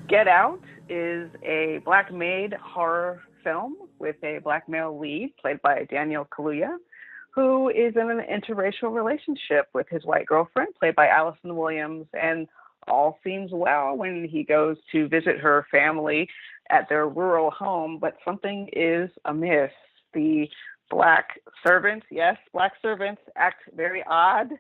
Get Out is a black-made horror film with a black male lead played by Daniel Kaluuya, who is in an interracial relationship with his white girlfriend played by Allison Williams, and all seems well when he goes to visit her family at their rural home, but something is amiss. The black servants, yes, black servants act very odd,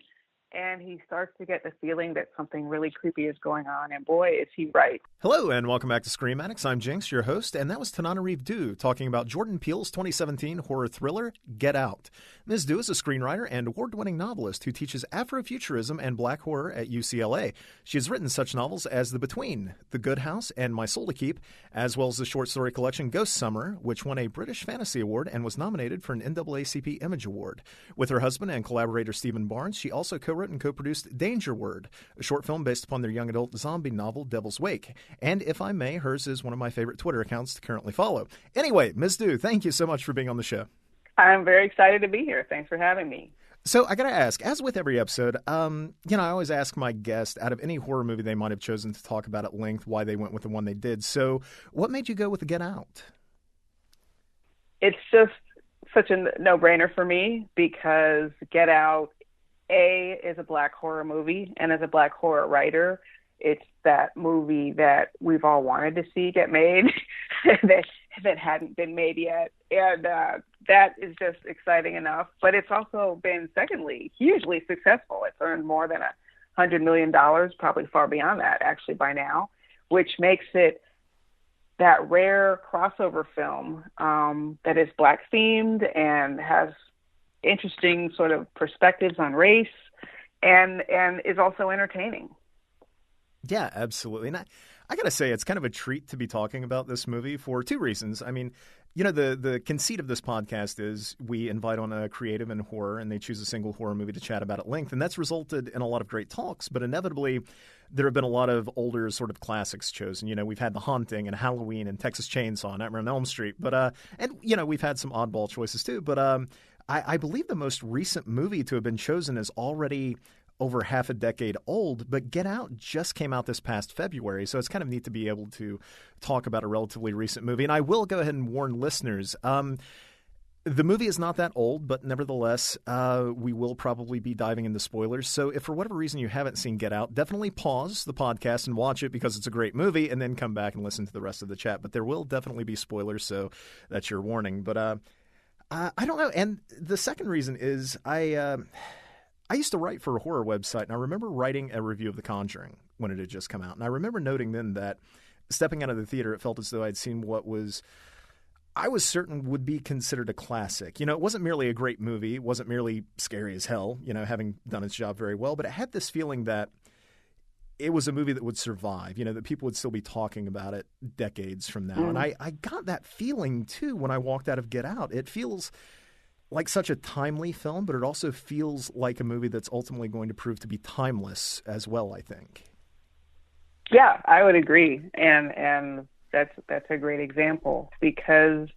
and he starts to get the feeling that something really creepy is going on, and boy, is he right. Hello, and welcome back to Scream Addicts. I'm Jinx, your host, and that was Tananarive Due talking about Jordan Peele's 2017 horror thriller, Get Out. Ms. Due is a screenwriter and award-winning novelist who teaches Afrofuturism and black horror at UCLA. She has written such novels as The Between, The Good House, and My Soul to Keep, as well as the short story collection Ghost Summer, which won a British Fantasy Award and was nominated for an NAACP Image Award. With her husband and collaborator Stephen Barnes, she also co-wrote and co-produced Danger Word, a short film based upon their young adult zombie novel Devil's Wake. And if I may, hers is one of my favorite Twitter accounts to currently follow. Anyway, Ms. Due, thank you so much for being on the show. I'm very excited to be here. Thanks for having me. So I got to ask, as with every episode, I always ask my guest, out of any horror movie they might have chosen to talk about at length, why they went with the one they did. So what made you go with Get Out? It's just such a no-brainer for me because Get Out, A, is a black horror movie, and as a black horror writer, it's that movie that we've all wanted to see get made that hadn't been made yet. And that is just exciting enough. But it's also been, secondly, hugely successful. It's earned more than $100 million, probably far beyond that, actually, by now, which makes it that rare crossover film that is black-themed and has interesting sort of perspectives on race and is also entertaining. Yeah, absolutely. And I got to say, it's kind of a treat to be talking about this movie for two reasons. I mean, the conceit of this podcast is we invite on a creative in horror, and they choose a single horror movie to chat about at length. And that's resulted in a lot of great talks. But inevitably, there have been a lot of older sort of classics chosen. We've had The Haunting and Halloween and Texas Chainsaw, Nightmare on Elm Street. But we've had some oddball choices too. But I believe the most recent movie to have been chosen is already over half a decade old, but Get Out just came out this past February, so it's kind of neat to be able to talk about a relatively recent movie. And I will go ahead and warn listeners, the movie is not that old, but nevertheless, we will probably be diving into spoilers. So if for whatever reason you haven't seen Get Out, definitely pause the podcast and watch it because it's a great movie, and then come back and listen to the rest of the chat. But there will definitely be spoilers, so that's your warning. But I don't know. And the second reason is I used to write for a horror website, and I remember writing a review of The Conjuring when it had just come out. And I remember noting then that stepping out of the theater, it felt as though I'd seen what I was certain would be considered a classic. It wasn't merely a great movie. It wasn't merely scary as hell, having done its job very well. But it had this feeling that it was a movie that would survive, that people would still be talking about it decades from now. And I got that feeling, too, when I walked out of Get Out. It feels like such a timely film, but it also feels like a movie that's ultimately going to prove to be timeless as well, I think. Yeah, I would agree. And that's a great example because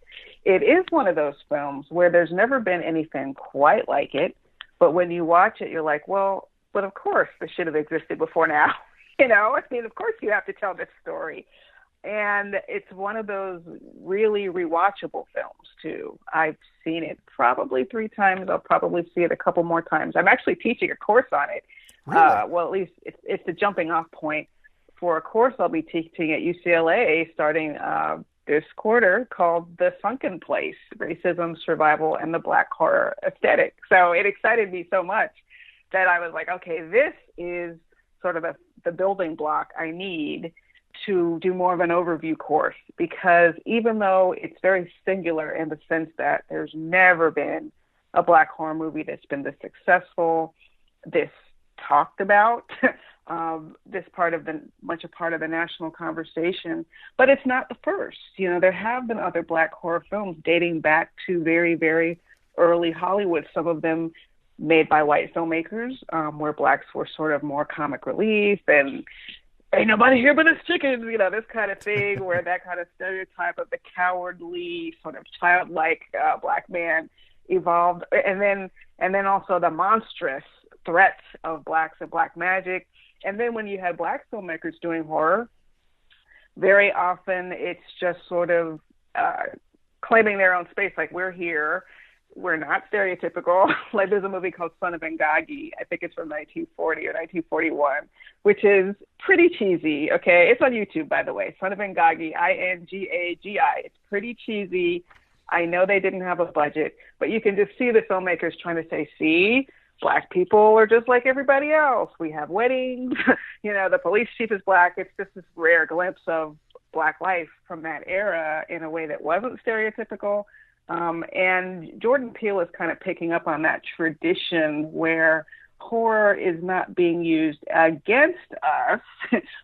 it is one of those films where there's never been anything quite like it. But when you watch it, you're like, well, but of course this should have existed before now. Of course you have to tell this story. And it's one of those really rewatchable films, too. I've seen it probably 3 times. I'll probably see it a couple more times. I'm actually teaching a course on it. Really? Well, at least it's the jumping off point for a course I'll be teaching at UCLA starting this quarter called The Sunken Place, Racism, Survival, and the Black Horror Aesthetic. So it excited me so much that I was like, okay, this is sort of the building block I need to do more of an overview course, because even though it's very singular in the sense that there's never been a black horror movie that's been this successful, this talked about, this much a part of the national conversation, but it's not the first. There have been other black horror films dating back to very, very early Hollywood, some of them made by white filmmakers, where blacks were sort of more comic relief and ain't nobody here but us chickens, this kind of thing, where that kind of stereotype of the cowardly, sort of childlike black man evolved. And then also the monstrous threats of blacks and black magic. And then when you had black filmmakers doing horror, Very often it's just sort of claiming their own space, like we're here. We're not stereotypical. Like there's a movie called Son of Ngagi. I think it's from 1940 or 1941, which is pretty cheesy. Okay, it's on YouTube, by the way. Son of Ngagi, Ingagi. It's pretty cheesy. I know they didn't have a budget, but you can just see the filmmakers trying to say, see, Black people are just like everybody else. We have weddings. The police chief is Black. It's just this rare glimpse of Black life from that era in a way that wasn't stereotypical. And Jordan Peele is kind of picking up on that tradition where horror is not being used against us,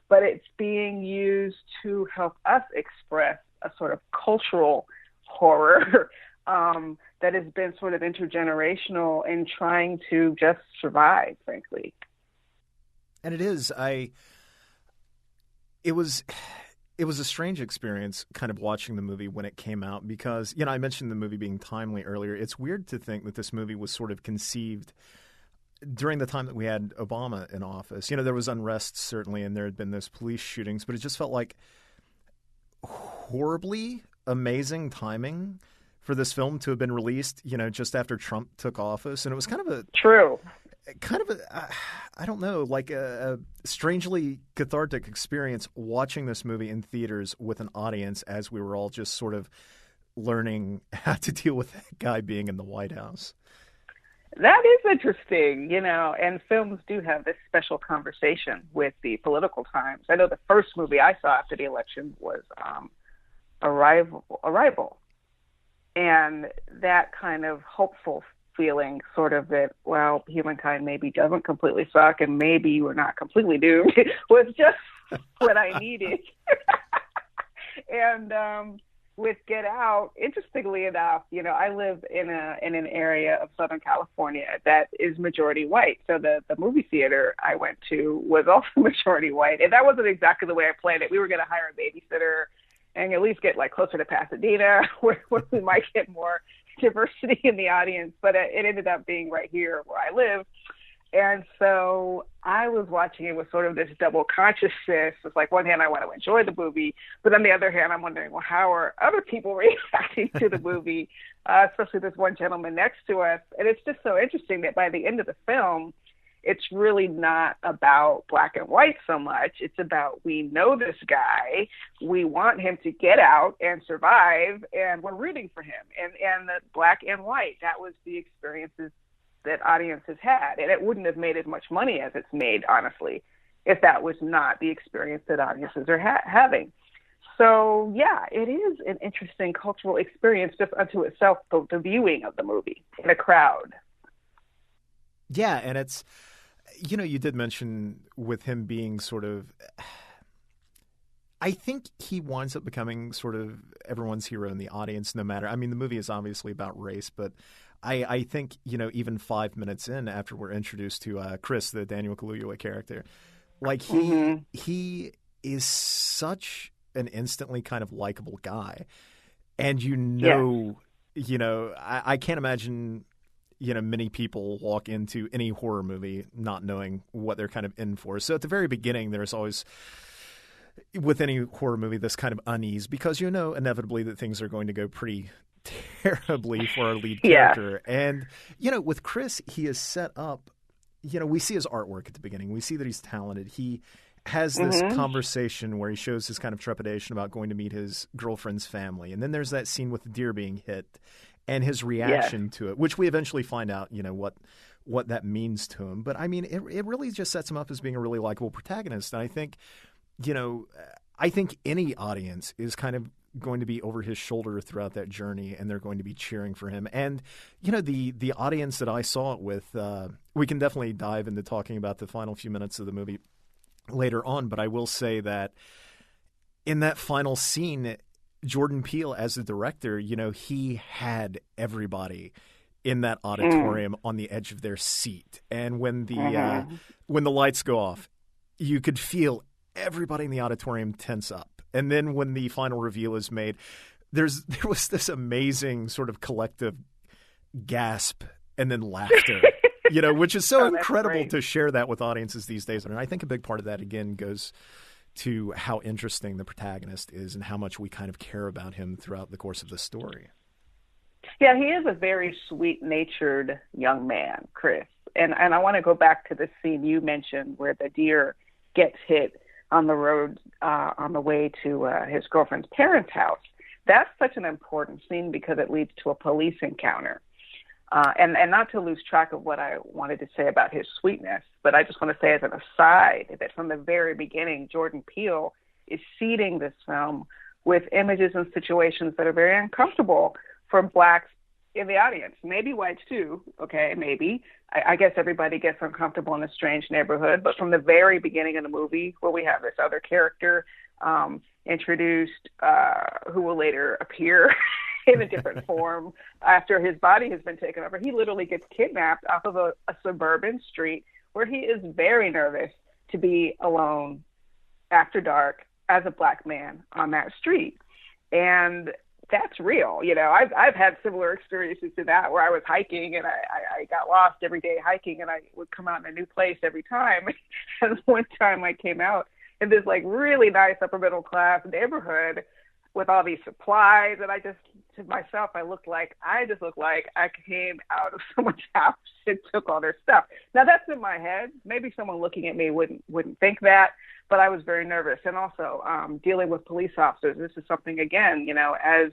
but it's being used to help us express a sort of cultural horror that has been sort of intergenerational in trying to just survive, frankly. And it is. It was a strange experience kind of watching the movie when it came out because, I mentioned the movie being timely earlier. It's weird to think that this movie was sort of conceived during the time that we had Obama in office. There was unrest, certainly, and there had been those police shootings, but it just felt like horribly amazing timing for this film to have been released, just after Trump took office. And it was kind of a I don't know, like a strangely cathartic experience watching this movie in theaters with an audience as we were all just sort of learning how to deal with that guy being in the White House. That is interesting, and films do have this special conversation with the political times. I know the first movie I saw after the election was Arrival. And that kind of hopeful feeling sort of that, well, humankind maybe doesn't completely suck and maybe we're not completely doomed was just what I needed. And with Get Out, interestingly enough, I live in an area of Southern California that is majority white. So the movie theater I went to was also majority white. And that wasn't exactly the way I planned it. We were going to hire a babysitter and at least get closer to Pasadena where we might get more diversity in the audience. But it ended up being right here where I live. And so I was watching it with sort of this double consciousness. It's like, one hand, I want to enjoy the movie, but on the other hand, I'm wondering, well, how are other people reacting to the movie, especially this one gentleman next to us? And it's just so interesting that by the end of the film, it's really not about black and white so much. It's about, we know this guy, we want him to get out and survive, and we're rooting for him. And the black and white, that was the experiences that audiences had. And it wouldn't have made as much money as it's made, honestly, if that was not the experience that audiences are having. So, yeah, it is an interesting cultural experience just unto itself, the viewing of the movie in a crowd. Yeah, and it's, you did mention with him being sort of, I think he winds up becoming sort of everyone's hero in the audience, no matter, the movie is obviously about race, but I think, even 5 minutes in after we're introduced to Chris, the Daniel Kaluuya character, like he is such an instantly kind of likable guy. And I can't imagine, many people walk into any horror movie not knowing what they're kind of in for. So at the very beginning, there's always, with any horror movie, this kind of unease because inevitably that things are going to go pretty terribly for our lead character. And, with Chris, he is set up, we see his artwork at the beginning. We see that he's talented. He has this conversation where he shows his kind of trepidation about going to meet his girlfriend's family. And then there's that scene with the deer being hit and his reaction to it, which we eventually find out, what that means to him. But it really just sets him up as being a really likable protagonist. And I think, any audience is kind of going to be over his shoulder throughout that journey, and they're going to be cheering for him. And, the audience that I saw it with, we can definitely dive into talking about the final few minutes of the movie later on, but I will say that in that final scene, Jordan Peele, as the director, he had everybody in that auditorium on the edge of their seat. And when the lights go off, you could feel everybody in the auditorium tense up. And then when the final reveal is made, there was this amazing sort of collective gasp and then laughter, which is so incredible to share that with audiences these days. And I think a big part of that, again, goes to how interesting the protagonist is and how much we kind of care about him throughout the course of the story. Yeah, he is a very sweet-natured young man, Chris. And I want to go back to the scene you mentioned where the deer gets hit on the road on the way to his girlfriend's parents' house. That's such an important scene because it leads to a police encounter. And not to lose track of what I wanted to say about his sweetness, but I just want to say as an aside that from the very beginning, Jordan Peele is seeding this film with images and situations that are very uncomfortable for Blacks in the audience. Maybe whites too, okay, maybe. I guess everybody gets uncomfortable in a strange neighborhood, but from the very beginning of the movie where we have this other character introduced who will later appear in a different form after his body has been taken over. He literally gets kidnapped off of a suburban street where he is very nervous to be alone after dark as a Black man on that street. And that's real. You know, I've had similar experiences to that where I was hiking and I got lost every day hiking and I would come out in a new place every time. And one time I came out in this like really nice upper middle class neighborhood with all these supplies, and I just, to myself, I just looked like I came out of someone's house and took all their stuff. Now that's in my head. Maybe someone looking at me wouldn't think that, but I was very nervous. And also dealing with police officers, this is something, again, you know, as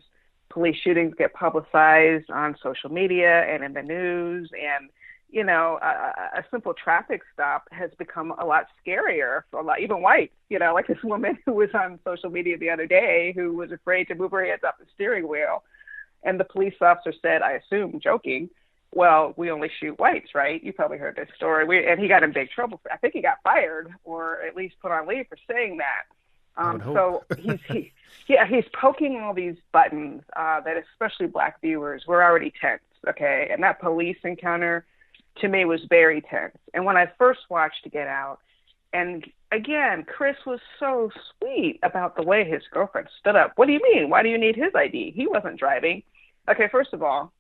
police shootings get publicized on social media and in the news, and you know, a simple traffic stop has become a lot scarier for a lot, even whites. You know, like this woman who was on social media the other day who was afraid to move her hands off the steering wheel. And the police officer said, I assume, joking, well, we only shoot whites, right? You probably heard this story. And he got in big trouble. I think he got fired or at least put on leave for saying that. So he's poking all these buttons that especially Black viewers were already tense, okay? And that police encounter to me was very tense. And when I first watched Get Out, and again, Chris was so sweet about the way his girlfriend stood up. What do you mean? Why do you need his ID? He wasn't driving. Okay, first of all,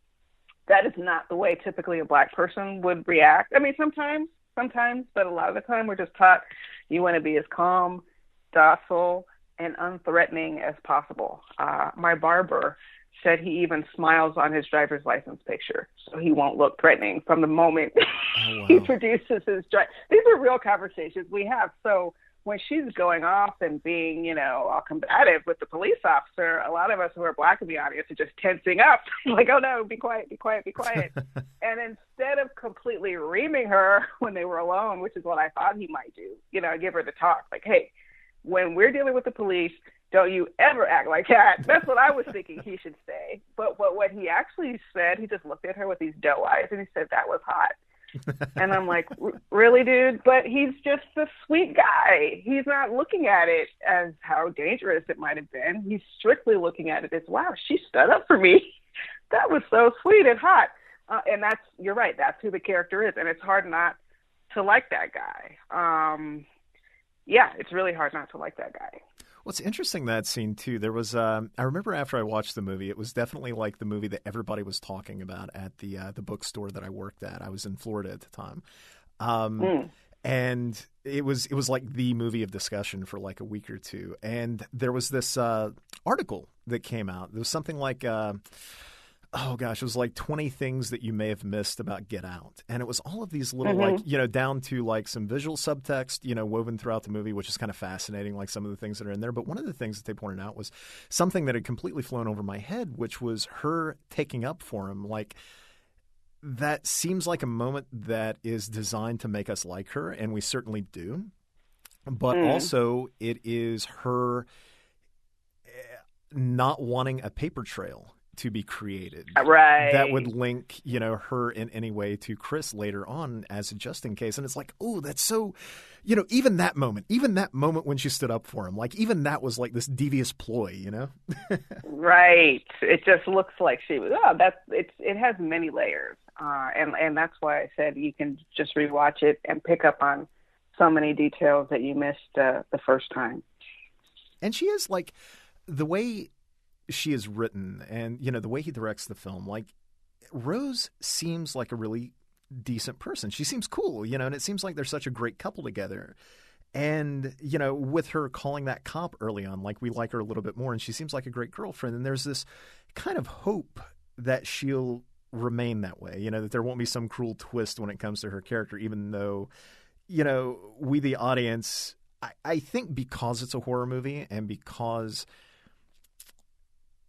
that is not the way typically a Black person would react. I mean, sometimes, but a lot of the time we're just taught you want to be as calm, docile, and unthreatening as possible. My barber said he even smiles on his driver's license picture so he won't look threatening from the moment he produces his drive. These are real conversations we have. So when she's going off and being, you know, all combative with the police officer, a lot of us who are Black in the audience are just tensing up, like, oh no, be quiet, be quiet, be quiet. And instead of completely reaming her when they were alone, which is what I thought he might do, you know, give her the talk, like, hey, when we're dealing with the police, don't you ever act like that. That's what I was thinking he should say. But what he actually said, he just looked at her with these doe eyes and he said, that was hot. And I'm like, really, dude? But he's just a sweet guy. He's not looking at it as how dangerous it might have been. He's strictly looking at it as, wow, she stood up for me. That was so sweet and hot. And that's, you're right, that's who the character is. And it's hard not to like that guy. Yeah, it's really hard not to like that guy. Well, it's interesting, that scene, too. There was, I remember after I watched the movie, it was definitely like the movie that everybody was talking about at the bookstore that I worked at. I was in Florida at the time. And it was like the movie of discussion for like a week or two. And there was this article that came out. There was something like, it was like 20 things that you may have missed about Get Out. And it was all of these little, like, you know, down to like some visual subtext, you know, woven throughout the movie, which is kind of fascinating, like some of the things that are in there. But one of the things that they pointed out was something that had completely flown over my head, which was her taking up for him. Like, that seems like a moment that is designed to make us like her, and we certainly do. But also it is her not wanting a paper trail to be created, right, that would link, you know, her in any way to Chris later on as a just in case. And it's like, oh, that's so, you know, even that moment when she stood up for him, like even that was like this devious ploy, you know? Right. It just looks like she was, it has many layers. And that's why I said you can just rewatch it and pick up on so many details that you missed the first time. And she is like, the way she is written and, you know, the way he directs the film, like Rose seems like a really decent person. She seems cool, you know, and it seems like they're such a great couple together. And, you know, with her calling that cop early on, like, we like her a little bit more, and she seems like a great girlfriend. And there's this kind of hope that she'll remain that way, you know, that there won't be some cruel twist when it comes to her character, even though, you know, we, the audience, I think because it's a horror movie and because,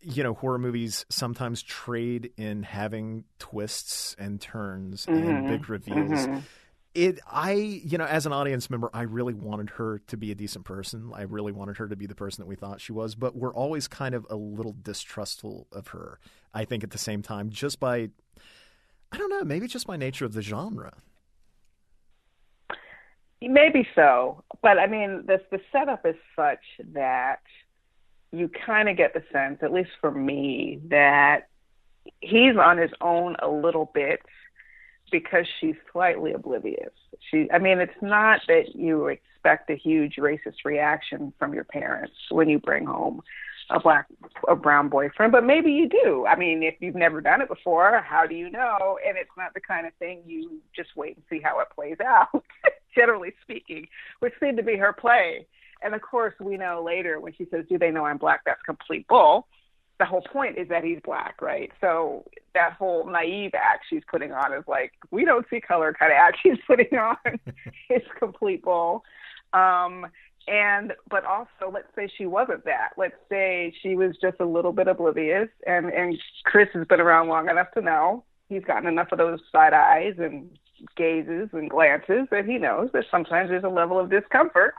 you know, horror movies sometimes trade in having twists and turns and big reveals. You know, as an audience member, I really wanted her to be a decent person. I really wanted her to be the person that we thought she was, but we're always kind of a little distrustful of her, I think, at the same time, just by, I don't know, maybe just by nature of the genre. Maybe so. But I mean, the setup is such that you kind of get the sense, at least for me, that he's on his own a little bit, because she's slightly oblivious. I mean, it's not that you expect a huge racist reaction from your parents when you bring home a brown boyfriend, but maybe you do. I mean, if you've never done it before, how do you know? And it's not the kind of thing you just wait and see how it plays out, generally speaking, which seemed to be her play. And of course, we know later when she says, "Do they know I'm black?" That's complete bull. The whole point is that he's black, right? So that whole naive act she's putting on is like, we don't see color kind of act she's putting on is complete bull. But also, let's say she wasn't that. Let's say she was just a little bit oblivious, and Chris has been around long enough to know he's gotten enough of those side eyes and gazes and glances that he knows that sometimes there's a level of discomfort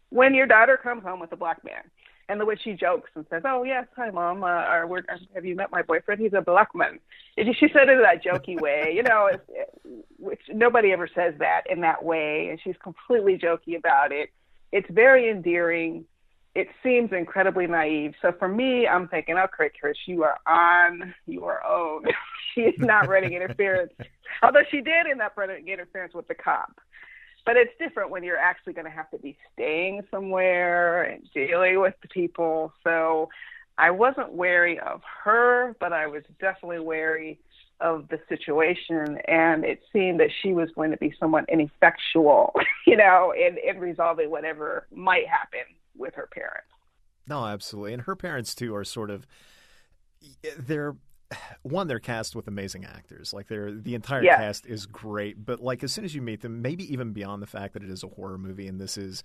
when your daughter comes home with a black man. And the way she jokes and says, "Oh, yes, hi, Mom. Have you met my boyfriend? He's a black man." She said it in that jokey way, you know, which nobody ever says that in that way. And she's completely jokey about it. It's very endearing. It seems incredibly naive. So for me, I'm thinking, okay, Chris, you are on your own. She is not running interference. Although she did end up running interference with the cop. But it's different when you're actually going to have to be staying somewhere and dealing with the people. So I wasn't wary of her, but I was definitely wary of the situation. And it seemed that she was going to be somewhat ineffectual, you know, in resolving whatever might happen with her parents. No, absolutely. And her parents, too, are sort of – they're cast with amazing actors. Like, the entire cast is great. But, like, as soon as you meet them, maybe even beyond the fact that it is a horror movie and this is,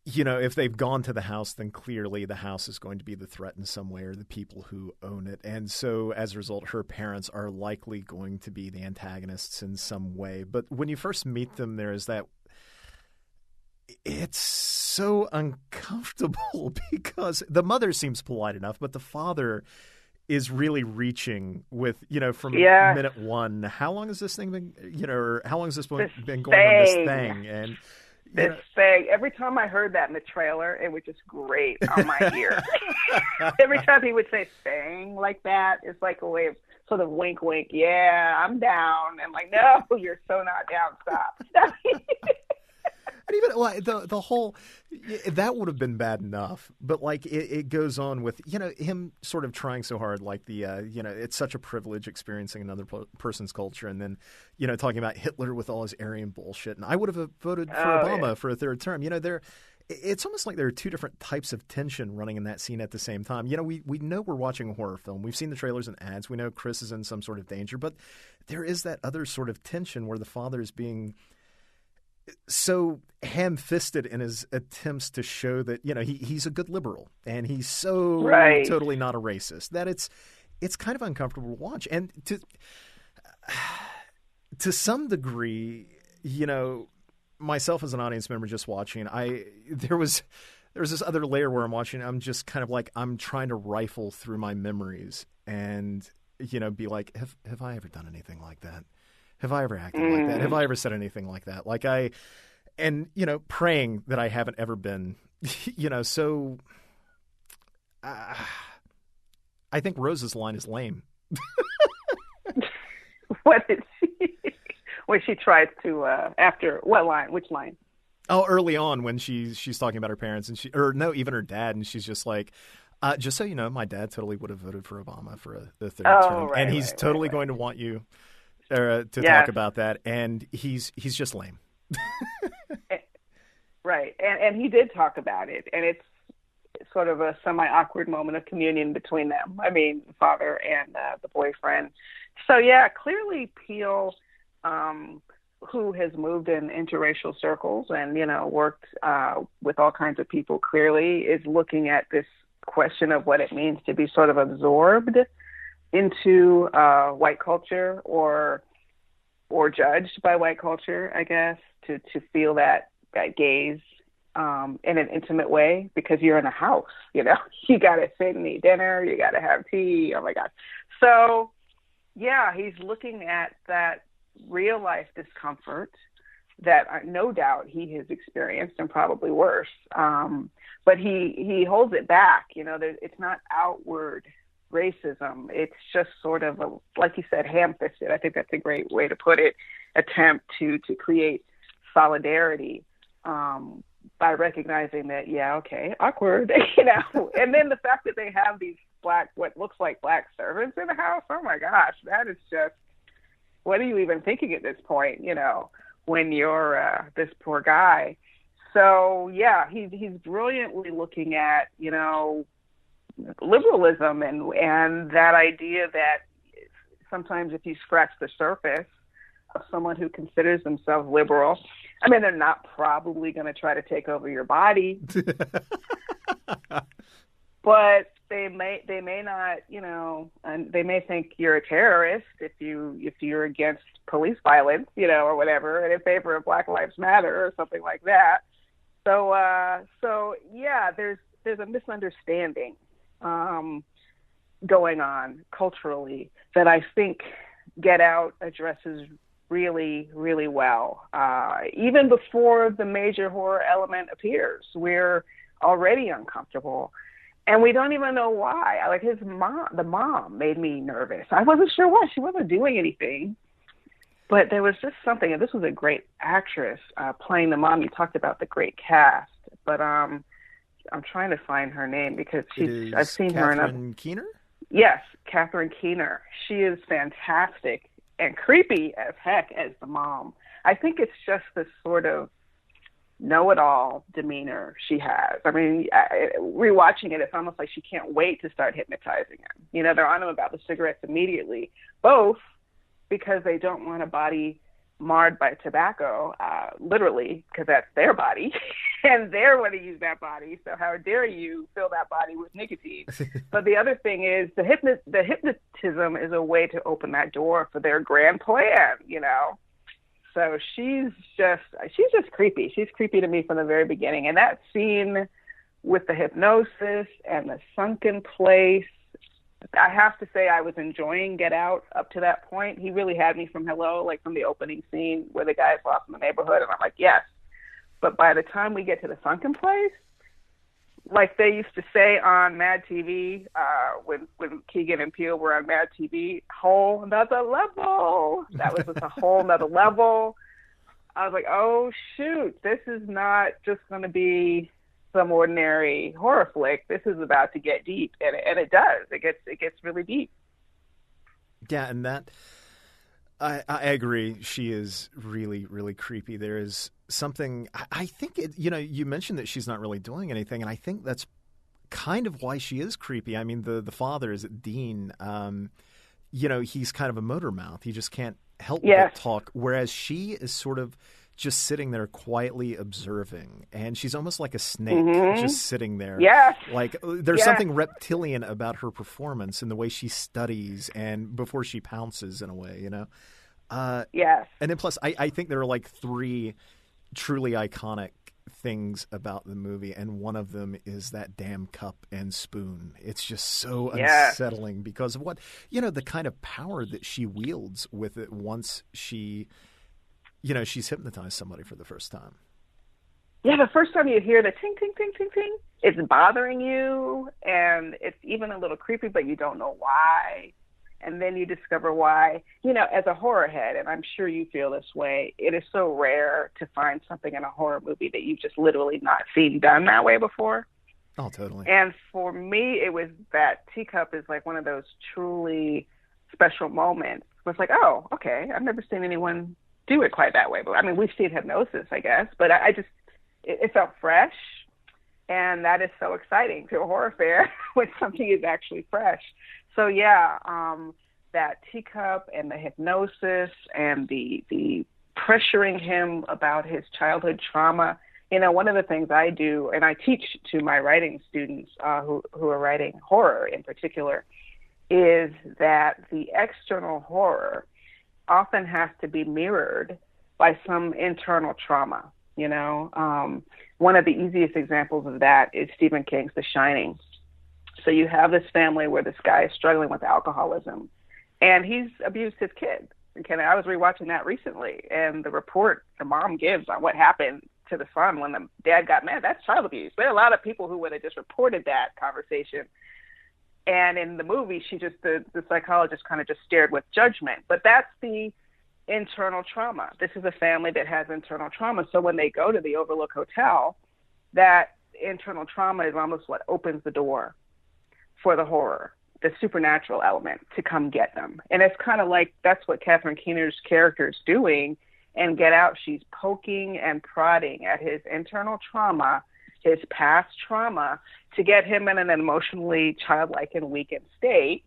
you know, if they've gone to the house, then clearly the house is going to be the threat in some way, or the people who own it. And so as a result, her parents are likely going to be the antagonists in some way. But when you first meet them, there is that it's so uncomfortable because the mother seems polite enough, but the father is really reaching with, you know, from minute one. How long has this thing been, you know, or how long has this been going on this thing? And this thing, every time I heard that in the trailer, it would just grate on my ear. Every time he would say thing like that, it's like a way of sort of wink, wink. Yeah, I'm down. And like, no, you're so not down. Stop. And even like the whole that would have been bad enough, but like it goes on with, you know, him sort of trying so hard, like the you know, it's such a privilege experiencing another person's culture, and then, you know, talking about Hitler with all his Aryan bullshit, and I would have voted for Obama for a third term. You know, it's almost like there are two different types of tension running in that scene at the same time. You know, we know we're watching a horror film. We've seen the trailers and ads. We know Chris is in some sort of danger, but there is that other sort of tension where the father is being so ham-fisted in his attempts to show that, you know, he's a good liberal and he's so totally not a racist that it's kind of uncomfortable to watch. And to some degree, you know, myself as an audience member just watching, there was this other layer where I'm watching, I'm just kind of like, I'm trying to rifle through my memories and, you know, be like, have I ever done anything like that? Have I ever acted like that? Have I ever said anything like that? And, you know, praying that I haven't ever been, you know, so I think Rose's line is lame. What did she, when she tries to, after, what line, which line? Oh, early on when she's talking about her parents and even her dad, and she's just like, just so you know, my dad totally would have voted for Obama for a third term. And he's totally going to want you to talk about that, and he's just lame. right. And he did talk about it, and it's sort of a semi-awkward moment of communion between them. I mean, father and the boyfriend. So yeah, clearly Peele, who has moved in interracial circles and, worked with all kinds of people, clearly is looking at this question of what it means to be sort of absorbed into white culture or judged by white culture, I guess, to feel that gaze in an intimate way, because you're in a house, you got to sit and eat dinner, you got to have tea. Oh my God. So yeah, he's looking at that real life discomfort that no doubt he has experienced, and probably worse. But he holds it back, it's not outward racism. It's just sort of like you said, ham-fisted. I think that's a great way to put it. Attempt to create solidarity by recognizing that, awkward, and then the fact that they have these what looks like black servants in the house. Oh my gosh, that is just, what are you even thinking at this point, when you're this poor guy? So yeah, he's brilliantly looking at, liberalism and that idea that sometimes if you scratch the surface of someone who considers themselves liberal, I mean, they're not probably going to try to take over your body, but they may not, and they may think you're a terrorist if you're against police violence, or whatever, and in favor of Black Lives Matter or something like that. So yeah, there's a misunderstanding going on culturally that I think Get Out addresses really, really well. Even before the major horror element appears, we're already uncomfortable, and we don't even know why. Like the mom made me nervous. I wasn't sure why. She wasn't doing anything, but there was just something. And this was a great actress playing the mom. You talked about the great cast, but I'm trying to find her name because I've seen her in Catherine Keener? Yes, Catherine Keener. She is fantastic and creepy as heck as the mom. I think it's just this sort of know-it-all demeanor she has. I mean, rewatching it, it's almost like she can't wait to start hypnotizing him. They're on him about the cigarettes immediately, both because they don't want a body marred by tobacco, literally, because that's their body, and they're going to use that body. So how dare you fill that body with nicotine? But the other thing is the hypnotism is a way to open that door for their grand plan, So she's just creepy. She's creepy to me from the very beginning. And that scene with the hypnosis and the sunken place, I have to say I was enjoying Get Out up to that point. He really had me from hello, like from the opening scene where the guy's lost in the neighborhood, and I'm like, yes. But by the time we get to the sunken place, like they used to say on Mad TV, when Keegan and Peele were on Mad TV, whole nother level. That was just a whole nother level. I was like, oh shoot, this is not just going to be some ordinary horror flick. This is about to get deep, and it does. It gets really deep. Yeah, and that I agree. She is really, really creepy. There is something. I think you mentioned that she's not really doing anything, and I think that's kind of why she is creepy. I mean, the father is Dean. He's kind of a motor mouth. He just can't help but talk. Whereas she is sort of just sitting there quietly observing, and she's almost like a snake, just sitting there. Yes. Like there's something reptilian about her performance and the way she studies and before she pounces in a way, Yes. And then plus I think there are like 3 truly iconic things about the movie, and one of them is that damn cup and spoon. It's just so unsettling because of what, the kind of power that she wields with it once she's hypnotized somebody for the first time. Yeah, the first time you hear the ting, ting, ting, ting, ting, it's bothering you, and it's even a little creepy, but you don't know why. And then you discover why. As a horror head, and I'm sure you feel this way, it is so rare to find something in a horror movie that you've just literally not seen done that way before. Oh, totally. And for me, it was that teacup is like one of those truly special moments. It's like, oh, okay, I've never seen anyone do it quite that way. But I mean, we've seen hypnosis, I guess, but it felt fresh. And that is so exciting to a horror fair when something is actually fresh. So yeah, that teacup and the hypnosis and the pressuring him about his childhood trauma. You know, one of the things I do, and I teach to my writing students who are writing horror in particular, is that the external horror often has to be mirrored by some internal trauma. You know, one of the easiest examples of that is Stephen King's The Shining. So you have this family where this guy is struggling with alcoholism, and he's abused his kid. And I was rewatching that recently, and the report the mom gives on what happened to the son when the dad got mad, that's child abuse. There are a lot of people who would have just reported that conversation. And in the movie, the psychologist kind of just stared with judgment. But that's the internal trauma. This is a family that has internal trauma. So when they go to the Overlook Hotel, that internal trauma is almost what opens the door for the horror, the supernatural element to come get them. And it's kind of like that's what Catherine Keener's character is doing in Get Out. She's poking and prodding at his internal trauma, his past trauma, to get him in an emotionally childlike and weakened state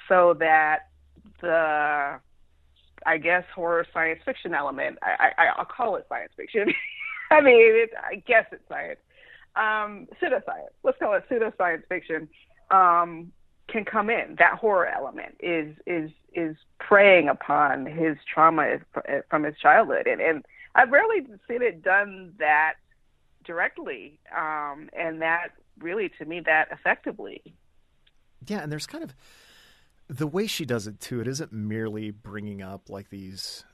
so that the, I guess, horror science fiction element, I'll call it science fiction. I mean, I guess it's science. Pseudoscience. Let's call it pseudoscience fiction. Can come in. That horror element is preying upon his trauma from his childhood, and I've rarely seen it done that directly, and that really, to me, that effectively. Yeah, and there's kind of the way she does it too. It isn't merely bringing up like these,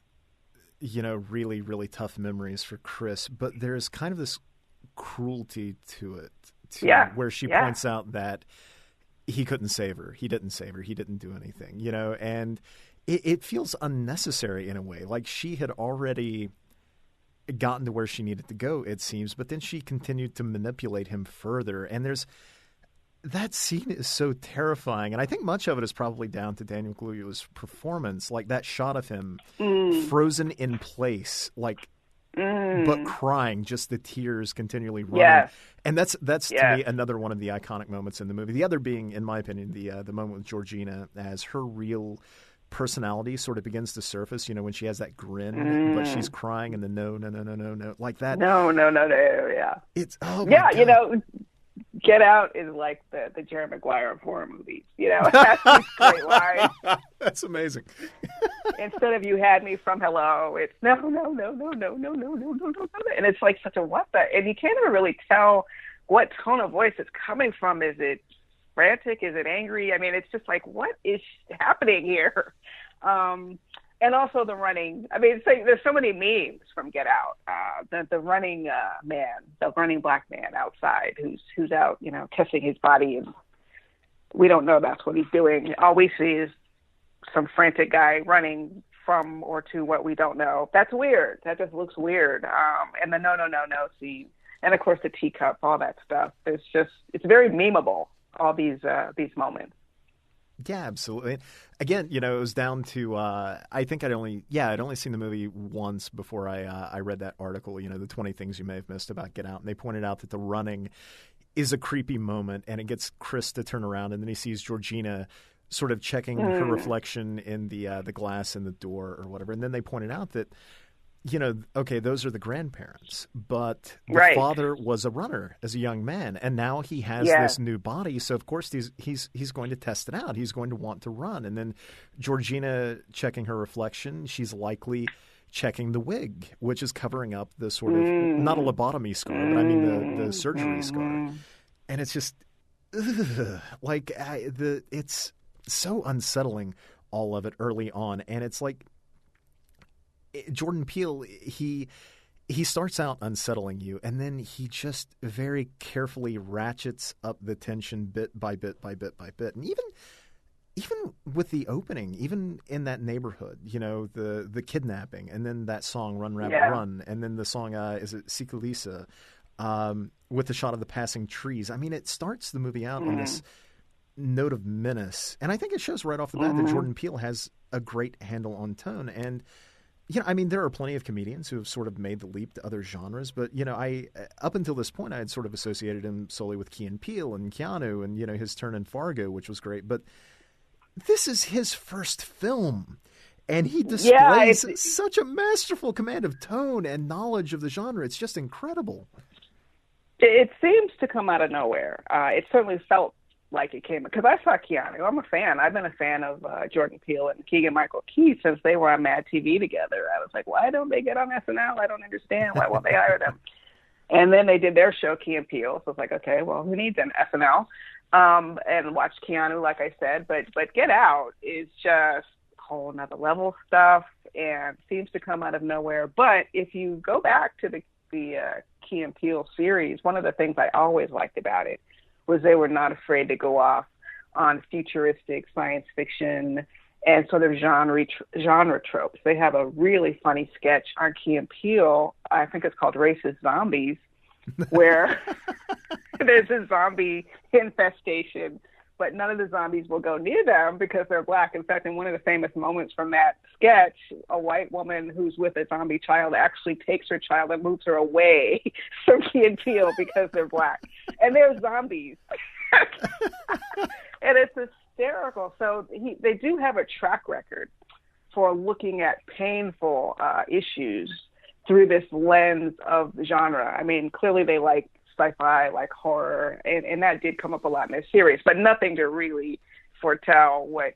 you know, really, really tough memories for Chris, but there's kind of this cruelty to it, too, where she points out that he couldn't save her. He didn't save her. He didn't do anything, you know, and it feels unnecessary in a way. Like she had already gotten to where she needed to go, it seems, but then she continued to manipulate him further. And that scene is so terrifying. And I think much of it is probably down to Daniel Kaluuya's performance, like that shot of him frozen in place, like, but crying, just the tears continually running. Yes. And that's to me another one of the iconic moments in the movie. The other being, in my opinion, the moment with Georgina as her real personality sort of begins to surface, you know, when she has that grin, but she's crying and the no, like that. No, yeah. It's, oh my God. You know, Get Out is like the Jerry Maguire of horror movies, you know. That's these great lines. That's amazing. Instead of "You had me from hello," it's no. And it's like such a what the, and you can't even really tell what tone of voice it's coming from. Is it frantic? Is it angry? I mean, it's just like, what is happening here? And also the running. I mean, there's so many memes from Get Out. The running man, the running black man outside, who's out, you know, testing his body, and we don't know that's what he's doing. All we see is some frantic guy running from or to what we don't know. That's weird. That just looks weird. And the no scene, and of course the teacup, all that stuff. It's very memeable. All these moments. Yeah, absolutely. Again, you know, it was down to I think I'd only seen the movie once before I read that article, you know, the 20 things you may have missed about Get Out, and they pointed out that the running is a creepy moment, and it gets Chris to turn around, and then he sees Georgina sort of checking her reflection in the glass in the door or whatever, and then they pointed out that, you know, okay, those are the grandparents, but the father was a runner as a young man, and now he has this new body. So of course he's going to test it out. He's going to want to run. And then Georgina checking her reflection, she's likely checking the wig, which is covering up the sort of not a lobotomy scar, but I mean the surgery scar. And it's just it's so unsettling, all of it early on, and it's like, Jordan Peele, he starts out unsettling you, and then he just very carefully ratchets up the tension bit by bit by bit by bit. And even with the opening, even in that neighborhood, you know, the kidnapping, and then that song "Run Rabbit Run," and then the song is it Sikalisa, with the shot of the passing trees. I mean, it starts the movie out on this note of menace, and I think it shows right off the bat that Jordan Peele has a great handle on tone. And I mean, there are plenty of comedians who have sort of made the leap to other genres, but, up until this point, I had sort of associated him solely with Key and Peele and Keanu and, his turn in Fargo, which was great. But this is his first film, and he displays such a masterful command of tone and knowledge of the genre. It's just incredible. It seems to come out of nowhere. It certainly felt like it came, because I saw Keanu. I'm a fan. I've been a fan of Jordan Peele and Keegan-Michael Key since they were on Mad TV together. I was like, why don't they get on SNL? I don't understand. Why won't they hire them? And then they did their show, Key and Peele. So it's like, okay, well, who needs an SNL? And watched Keanu, like I said. But Get Out is just a whole nother level stuff and seems to come out of nowhere. But if you go back to the Key and Peele series, one of the things I always liked about it was they were not afraid to go off on futuristic science fiction and sort of genre tropes. They have a really funny sketch on Key and Peele, I think it's called Racist Zombies, where there's a zombie infestation, but none of the zombies will go near them because they're black. In fact, in one of the famous moments from that sketch, a white woman who's with a zombie child actually takes her child and moves her away from Key and Peele because they're black. And they're zombies. And it's hysterical. So they do have a track record for looking at painful issues through this lens of genre. I mean, clearly they like sci-fi, like horror, and that did come up a lot in this series, but nothing to really foretell what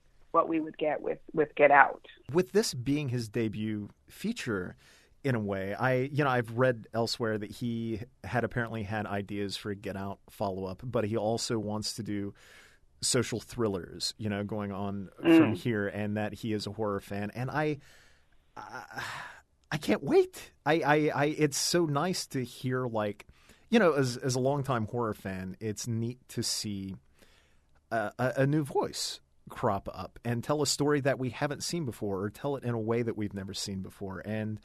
we would get with Get Out. With this being his debut feature, in a way, I've read elsewhere that he had apparently had ideas for a Get Out follow-up, but he also wants to do social thrillers, going on from here, and that he is a horror fan, and I can't wait. It's so nice to hear, like, as a longtime horror fan, it's neat to see a new voice crop up and tell a story that we haven't seen before, or tell it in a way that we've never seen before. And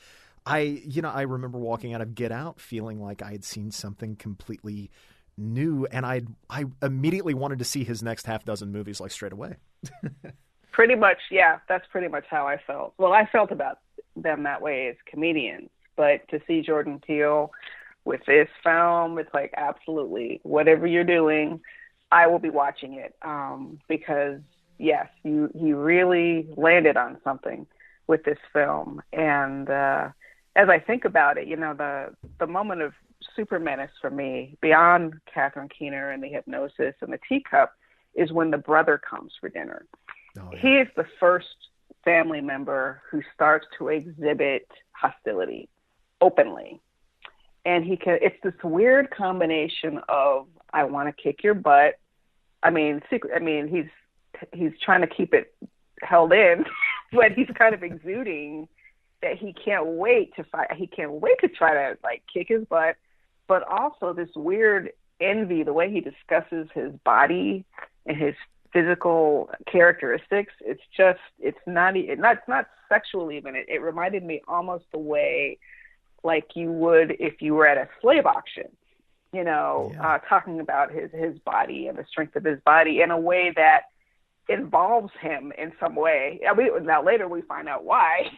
I remember walking out of Get Out feeling like I had seen something completely new, and I immediately wanted to see his next half dozen movies, like, straight away. Pretty much, yeah. That's pretty much how I felt. Well, I felt about them that way as comedians, but to see Jordan Peele with this film, it's like, absolutely, whatever you're doing, I will be watching it, because yes, you really landed on something with this film. And as I think about it, the moment of super menace for me, beyond Catherine Keener and the hypnosis and the teacup, is when the brother comes for dinner. Oh, yeah. He is the first family member who starts to exhibit hostility openly. And it's this weird combination of, I want to kick your butt. He's trying to keep it held in, but he's kind of exuding that he can't wait to fight. He can't wait to try to, like, kick his butt, but also this weird envy, the way he discusses his body and his physical characteristics. It's not sexual even. It reminded me almost the way, like, you would if you were at a slave auction, talking about his body and the strength of his body in a way that involves him in some way. Now later we find out why,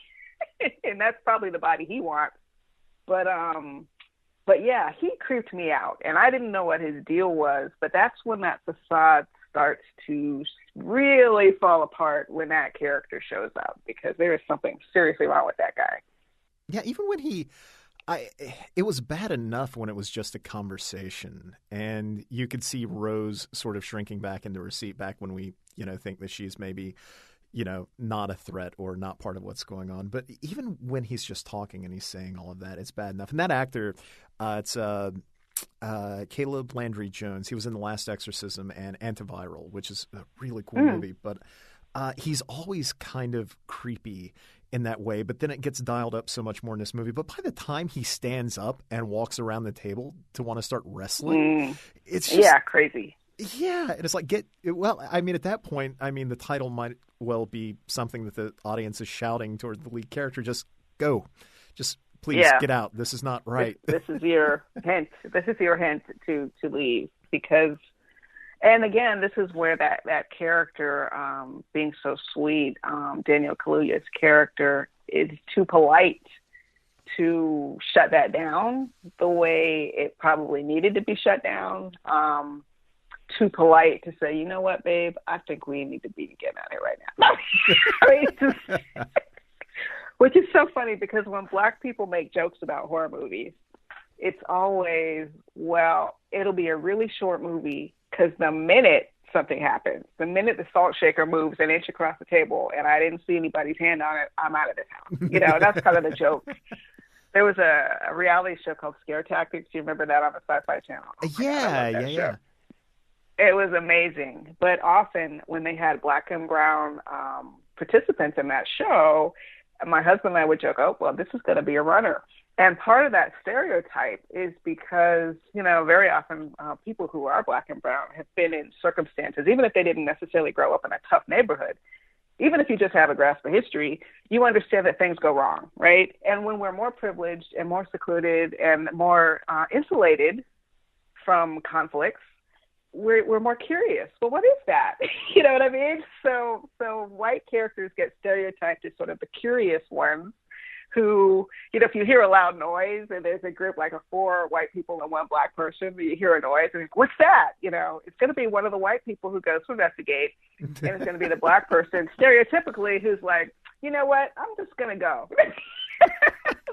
and that's probably the body he wants. But yeah, he creeped me out, and I didn't know what his deal was. But that's when that facade starts to really fall apart, when that character shows up, because there is something seriously wrong with that guy. Yeah, even when it was bad enough when it was just a conversation, and you could see Rose sort of shrinking back into her seat back when we, think that she's maybe, not a threat or not part of what's going on. But even when he's just talking and he's saying all of that, it's bad enough. And that actor, it's Caleb Landry Jones. He was in The Last Exorcism and Antiviral, which is a really cool movie. But he's always kind of creepy in that way, but then it gets dialed up so much more in this movie. But by the time he stands up and walks around the table to want to start wrestling, it's just crazy. Yeah, and it's like, at that point, the title might well be something that the audience is shouting toward the lead character: just go, just please get out. This is not right. This is your hint. This is your hint to leave, because. And again, this is where that character, being so sweet, Daniel Kaluuya's character, is too polite to shut that down the way it probably needed to be shut down. Too polite to say, you know what, babe, I think we need to be together right now. I mean, which is so funny because when Black people make jokes about horror movies, it's always, well, it'll be a really short movie because the minute something happens, the minute the salt shaker moves an inch across the table and I didn't see anybody's hand on it, I'm out of this house. You know, that's kind of the joke. There was a reality show called Scare Tactics. Do you remember that on the Sci-Fi Channel? Oh yeah. It was amazing. But often when they had Black and brown participants in that show, my husband and I would joke, oh, well, this is going to be a runner. And part of that stereotype is because, you know, very often people who are Black and brown have been in circumstances, even if they didn't necessarily grow up in a tough neighborhood, even if you just have a grasp of history, you understand that things go wrong, right? And when we're more privileged and more secluded and more insulated from conflicts, we're more curious. Well, what is that? You know what I mean? So white characters get stereotyped as sort of the curious ones who, you know, if you hear a loud noise and there's a group like 4 white people and 1 Black person, you hear a noise and what's that? You know, it's going to be one of the white people who goes to investigate, and it's going to be the Black person stereotypically who's like, you know what, I'm just going to go.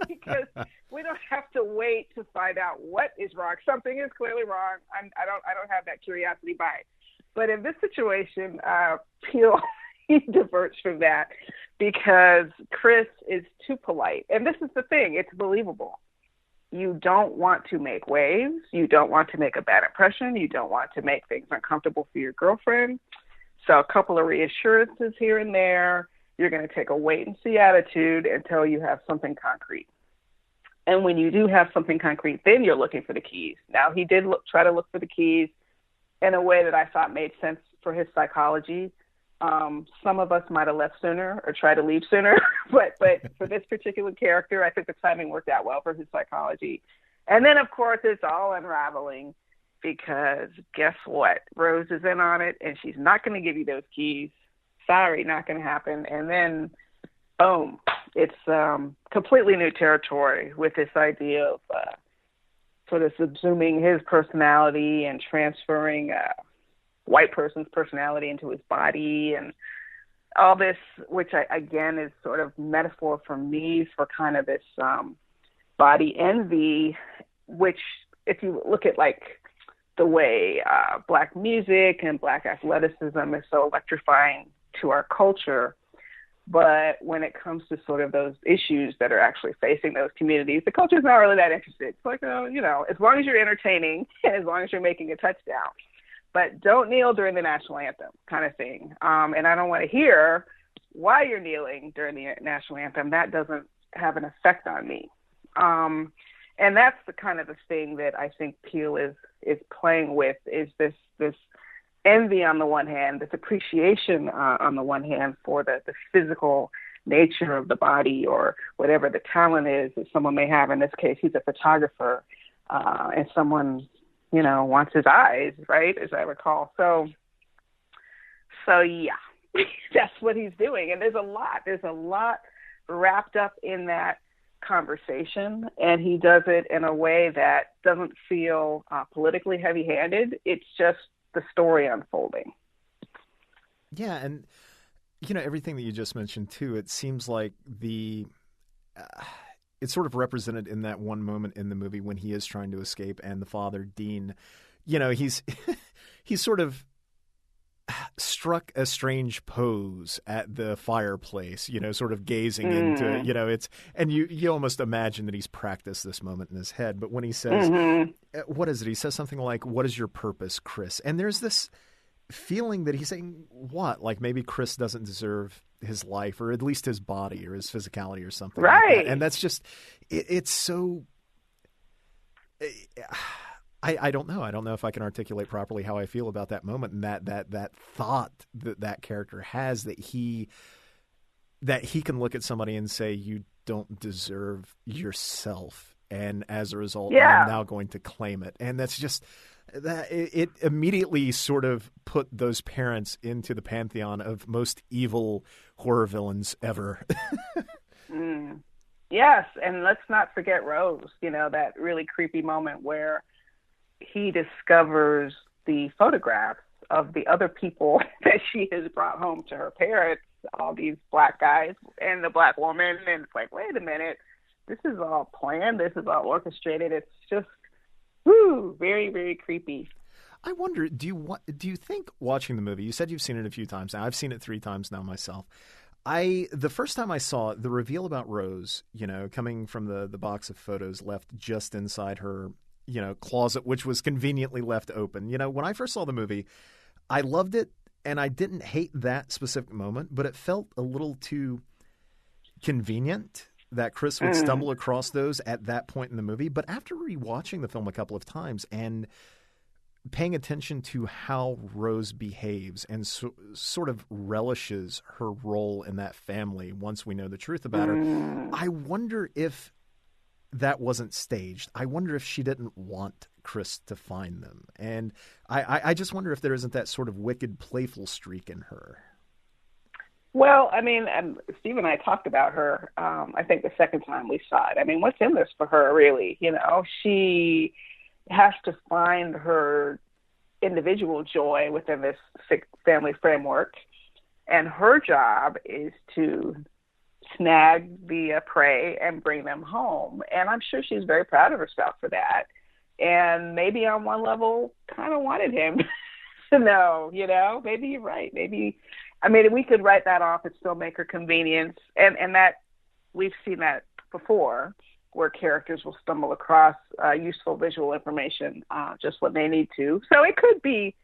Because we don't have to wait to find out what is wrong. Something is clearly wrong. I don't have that curiosity bias. But in this situation, Peele diverts from that because Chris is too polite. And this is the thing. It's believable. You don't want to make waves. You don't want to make a bad impression. You don't want to make things uncomfortable for your girlfriend. So a couple of reassurances here and there. You're going to take a wait-and-see attitude until you have something concrete. And when you do have something concrete, then you're looking for the keys. Now, he did try to look for the keys in a way that I thought made sense for his psychology. Some of us might have left sooner or tried to leave sooner, but for this particular character, I think the timing worked out well for his psychology. And then, of course, it's all unraveling because guess what? Rose is in on it, and she's not going to give you those keys. Sorry, not going to happen. And then, boom, it's completely new territory with this idea of sort of subsuming his personality and transferring a white person's personality into his body and all this, which again is sort of metaphor for me for kind of this body envy, which if you look at like the way Black music and Black athleticism is so electrifying to our culture. But when it comes to sort of those issues that are actually facing those communities, the culture is not really that interested. It's like, you know, as long as you're entertaining and as long as you're making a touchdown, but don't kneel during the national anthem kind of thing. And I don't want to hear why you're kneeling during the national anthem. That doesn't have an effect on me. And that's the kind of the thing that I think Peele is playing with is this envy on the one hand, this appreciation on the one hand for the physical nature of the body or whatever the talent is that someone may have. In this case, he's a photographer, and someone, you know, wants his eyes, right, as I recall. So yeah, that's what he's doing. And there's a lot wrapped up in that conversation, and he does it in a way that doesn't feel politically heavy-handed. It's just the story unfolding. Yeah, and you know, everything that you just mentioned too, it seems like it's sort of represented in that one moment in the movie when he is trying to escape and the father, Dean, you know, he's sort of struck a strange pose at the fireplace, you know, sort of gazing into, you know, it's, and you almost imagine that he's practiced this moment in his head. But when he says, what is it? He says something like, what is your purpose, Chris? And there's this feeling that he's saying, what? Like maybe Chris doesn't deserve his life or at least his body or his physicality or something. Right. Like that. And that's just, it's so... I don't know. I don't know if I can articulate properly how I feel about that moment and that thought that character has that he can look at somebody and say, you don't deserve yourself. And as a result, I'm now going to claim it. And that's just that it immediately sort of put those parents into the pantheon of most evil horror villains ever. Mm. Yes, and let's not forget Rose, that really creepy moment where he discovers the photographs of the other people that she has brought home to her parents, all these black guys and the black woman. And it's like, wait a minute, this is all planned. This is all orchestrated. It's just, very, very creepy. I wonder, do you think watching the movie, you said you've seen it a few times now. I've seen it 3 times now myself. The first time I saw it, the reveal about Rose, coming from the box of photos left just inside her, closet, which was conveniently left open. When I first saw the movie, I loved it, and I didn't hate that specific moment, but it felt a little too convenient that Chris would stumble across those at that point in the movie. But after rewatching the film a couple of times and paying attention to how Rose behaves and sort of relishes her role in that family once we know the truth about her, I wonder if that wasn't staged. I wonder if she didn't want Chris to find them. And I just wonder if there isn't that sort of wicked, playful streak in her. Well, I mean, Steve and I talked about her, I think the second time we saw it. I mean, what's in this for her, really? She has to find her individual joy within this family framework. And her job is to snag the prey and bring them home. And I'm sure she's very proud of herself for that. And maybe on one level kind of wanted him to know, maybe you're right. Maybe, we could write that off and still make her convenience. And that we've seen that before, where characters will stumble across useful visual information just when they need to. So it could be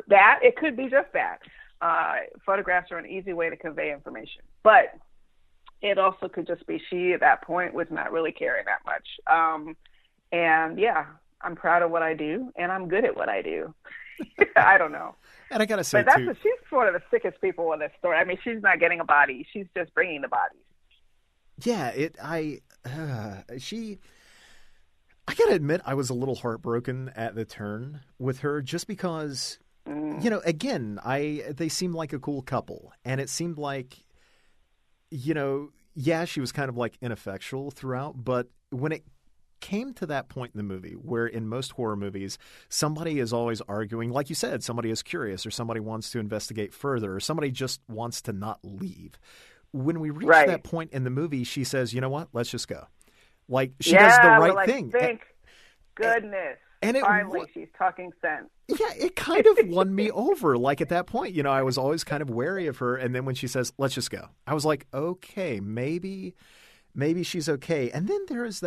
that. It could be just that. Photographs are an easy way to convey information. But it also could just be she, at that point, was not really caring that much. And, yeah, I'm proud of what I do, and I'm good at what I do. I don't know. And I got to say, but too, she's one of the sickest people in this story. I mean, she's not getting a body. She's just bringing the bodies. Yeah, I gotta admit, I was a little heartbroken at the turn with her, just because, again, they seemed like a cool couple, and it seemed like, she was kind of like ineffectual throughout, but when it came to that point in the movie where in most horror movies, somebody is always arguing, like you said, somebody is curious or somebody wants to investigate further or somebody just wants to not leave. When we reach that point in the movie, she says, you know what, let's just go. Like, she does the right thing. Thank goodness. And finally, she's talking sense. Yeah, it kind of won me over. Like, at that point, I was always kind of wary of her. And then when she says, let's just go, I was like, okay, maybe she's okay. And then there's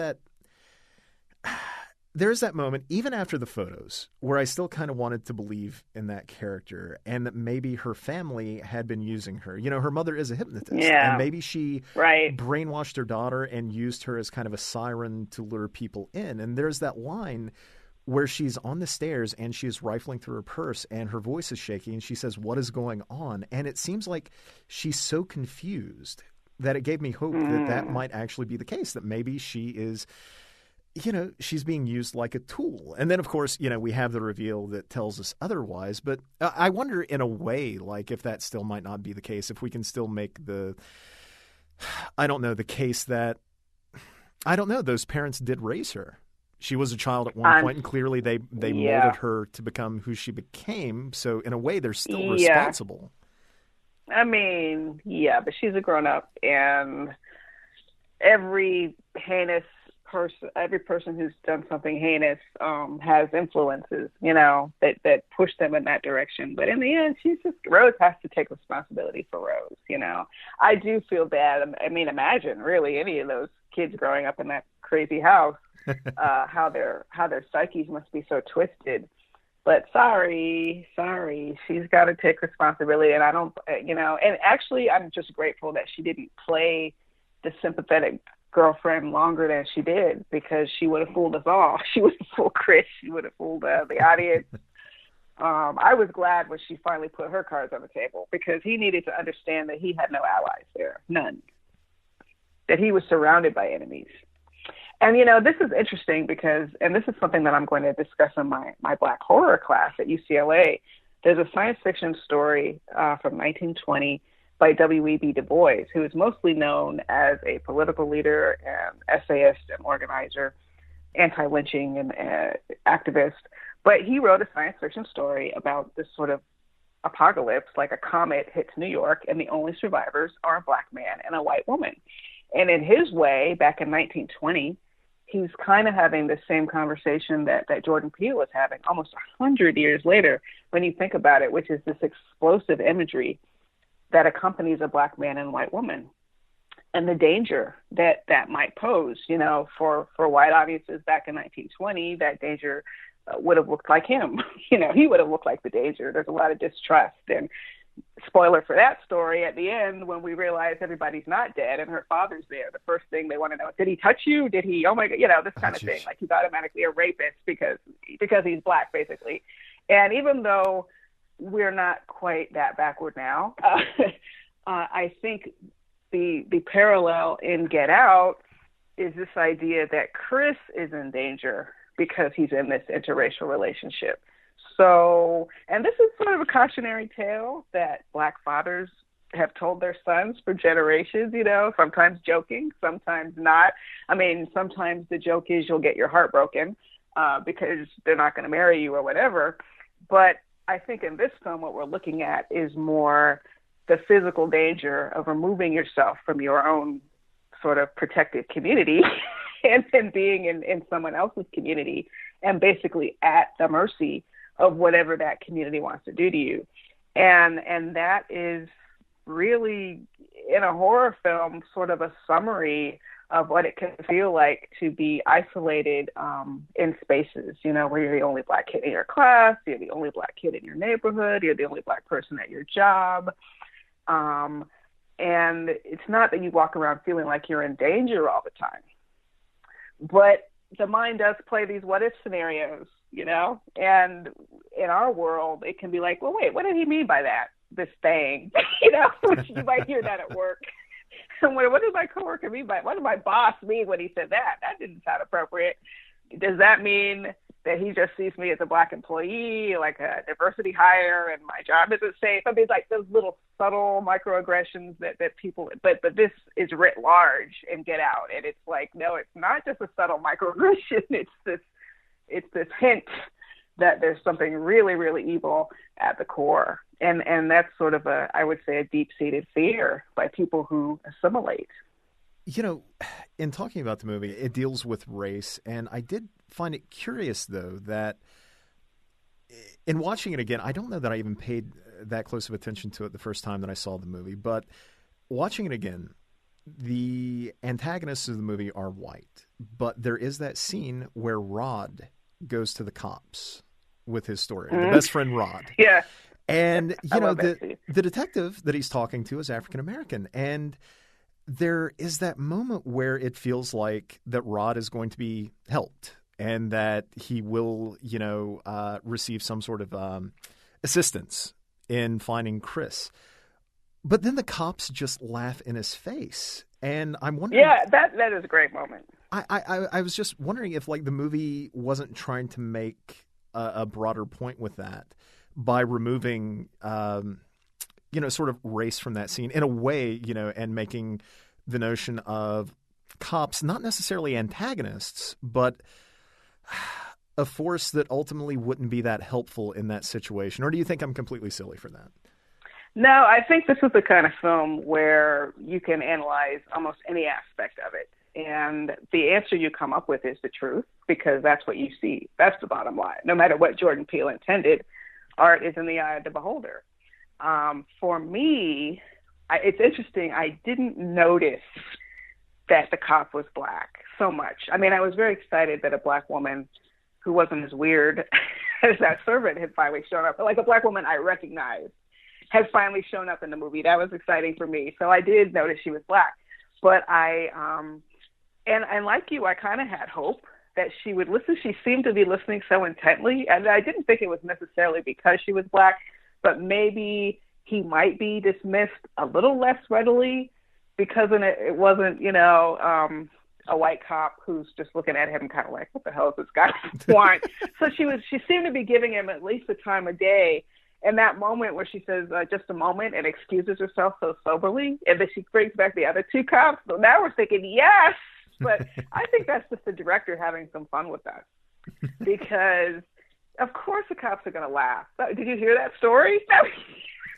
that moment, even after the photos, where I still kind of wanted to believe in that character and that maybe her family had been using her. Her mother is a hypnotist. Yeah. And maybe she brainwashed her daughter and used her as kind of a siren to lure people in. And there's that line where she's on the stairs and she's rifling through her purse and her voice is shaking and she says, what is going on? And it seems like she's so confused that it gave me hope that might actually be the case, that maybe she is, she's being used like a tool. And then, of course, we have the reveal that tells us otherwise. But I wonder, in a way, like, if that still might not be the case, if we can still make the case that, those parents did raise her. She was a child at one point, and clearly they molded her to become who she became. So, in a way, they're still responsible. I mean, but she's a grown-up, and every person who's done something heinous has influences, that push them in that direction. But in the end, Rose has to take responsibility for Rose. I do feel bad. I mean, imagine really any of those kids growing up in that crazy house, how their psyches must be so twisted. But sorry, she's got to take responsibility. And I don't, and actually I'm just grateful that she didn't play the sympathetic girlfriend longer than she did, because she would have fooled us all. She would have fooled Chris. She would have fooled the audience. I was glad when she finally put her cards on the table, because he needed to understand that he had no allies there, none, that he was surrounded by enemies. And, this is interesting because, and this is something that I'm going to discuss in my Black horror class at UCLA. There's a science fiction story from 1920 by W.E.B. Du Bois, who is mostly known as a political leader and essayist and organizer, anti-lynching and activist. But he wrote a science fiction story about this sort of apocalypse, like a comet hits New York, and the only survivors are a black man and a white woman. And in his way, back in 1920, he's kind of having the same conversation that Jordan Peele is having almost 100 years later, when you think about it, which is this explosive imagery that accompanies a black man and white woman, and the danger that might pose, for white audiences back in 1920. That danger would have looked like him. He would have looked like the danger. There's a lot of distrust. And spoiler for that story, at the end, when we realize everybody's not dead and her father's there, the first thing they want to know, did he touch you? Did he, oh my God, this kind of thing. Like, he's automatically a rapist because he's black, basically. And even though we're not quite that backward now, I think the parallel in Get Out is this idea that Chris is in danger because he's in this interracial relationship. So, and this is sort of a cautionary tale that black fathers have told their sons for generations, sometimes joking, sometimes not. I mean, sometimes the joke is you'll get your heart broken because they're not going to marry you or whatever. But I think in this film, what we're looking at is more the physical danger of removing yourself from your own sort of protected community and being in someone else's community and basically at the mercy of whatever that community wants to do to you. And that is really, in a horror film, sort of a summary of what it can feel like to be isolated in spaces, where you're the only black kid in your class, you're the only black kid in your neighborhood, you're the only black person at your job. And it's not that you walk around feeling like you're in danger all the time, but the mind does play these what-if scenarios, and in our world, it can be like, well, wait, what did he mean by that? This thing, which you might hear that at work. And what did my coworker mean by, what did my boss mean when he said that? That didn't sound appropriate. Does that mean that he just sees me as a black employee, like a diversity hire, and my job isn't safe? I mean, like those little subtle microaggressions that people, but this is writ large in Get Out. And it's like, no, it's not just a subtle microaggression. It's this hint that there's something really, really evil at the core. And that's sort of I would say, a deep-seated fear by people who assimilate. In talking about the movie, it deals with race, and I did find it curious, though, that in watching it again, I don't know that I even paid that close of attention to it the first time that I saw the movie, but watching it again, the antagonists of the movie are white, but there is that scene where Rod goes to the cops with his story, the best friend Rod. Yeah. And, the detective that he's talking to is African-American, and there is that moment where it feels like that Rod is going to be helped and that he will, receive some sort of assistance in finding Chris. But then the cops just laugh in his face. And I'm wondering... Yeah, that is a great moment. I was just wondering if, the movie wasn't trying to make a broader point with that by removing... sort of race from that scene in a way, and making the notion of cops not necessarily antagonists, but a force that ultimately wouldn't be that helpful in that situation. Or do you think I'm completely silly for that? No, I think this is the kind of film where you can analyze almost any aspect of it. And the answer you come up with is the truth, because that's what you see. That's the bottom line. No matter what Jordan Peele intended, art is in the eye of the beholder. For me, it's interesting. I didn't notice that the cop was black so much. I mean, I was very excited that a black woman who wasn't as weird as that servant had finally shown up. Like a black woman I recognized had finally shown up in the movie. That was exciting for me. So I did notice she was black. But and like you, I kind of had hope that she would listen. She seemed to be listening so intently. And I didn't think it was necessarily because she was black, but maybe he might be dismissed a little less readily because it wasn't, a white cop who's just looking at him kind of like, what the hell does this guy want? So she seemed to be giving him at least the time of day. And that moment where she says, just a moment, and excuses herself so soberly, and then she brings back the other two cops. So now we're thinking, yes! But I think that's just the director having some fun with us. Because, of course, the cops are going to laugh. Did you hear that story?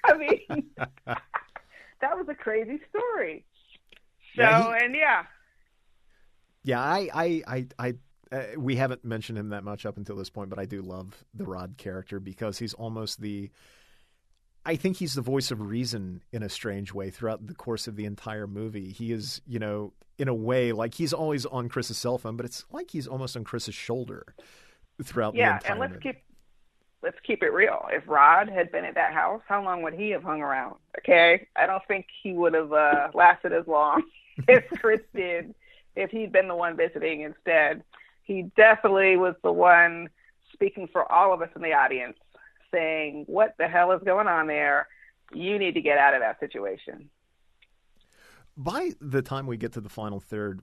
I mean, that was a crazy story. So, we haven't mentioned him that much up until this point, but I do love the Rod character because he's almost I think he's the voice of reason in a strange way throughout the course of the entire movie. He is, in a way, like he's always on Chris's cell phone, but it's like he's almost on Chris's shoulder throughout the entire and movie. Let's keep it real. If Rod had been at that house, how long would he have hung around? Okay? I don't think he would have lasted as long as Chris did if he'd been the one visiting instead. He definitely was the one speaking for all of us in the audience, saying, what the hell is going on there? You need to get out of that situation. By the time we get to the final third,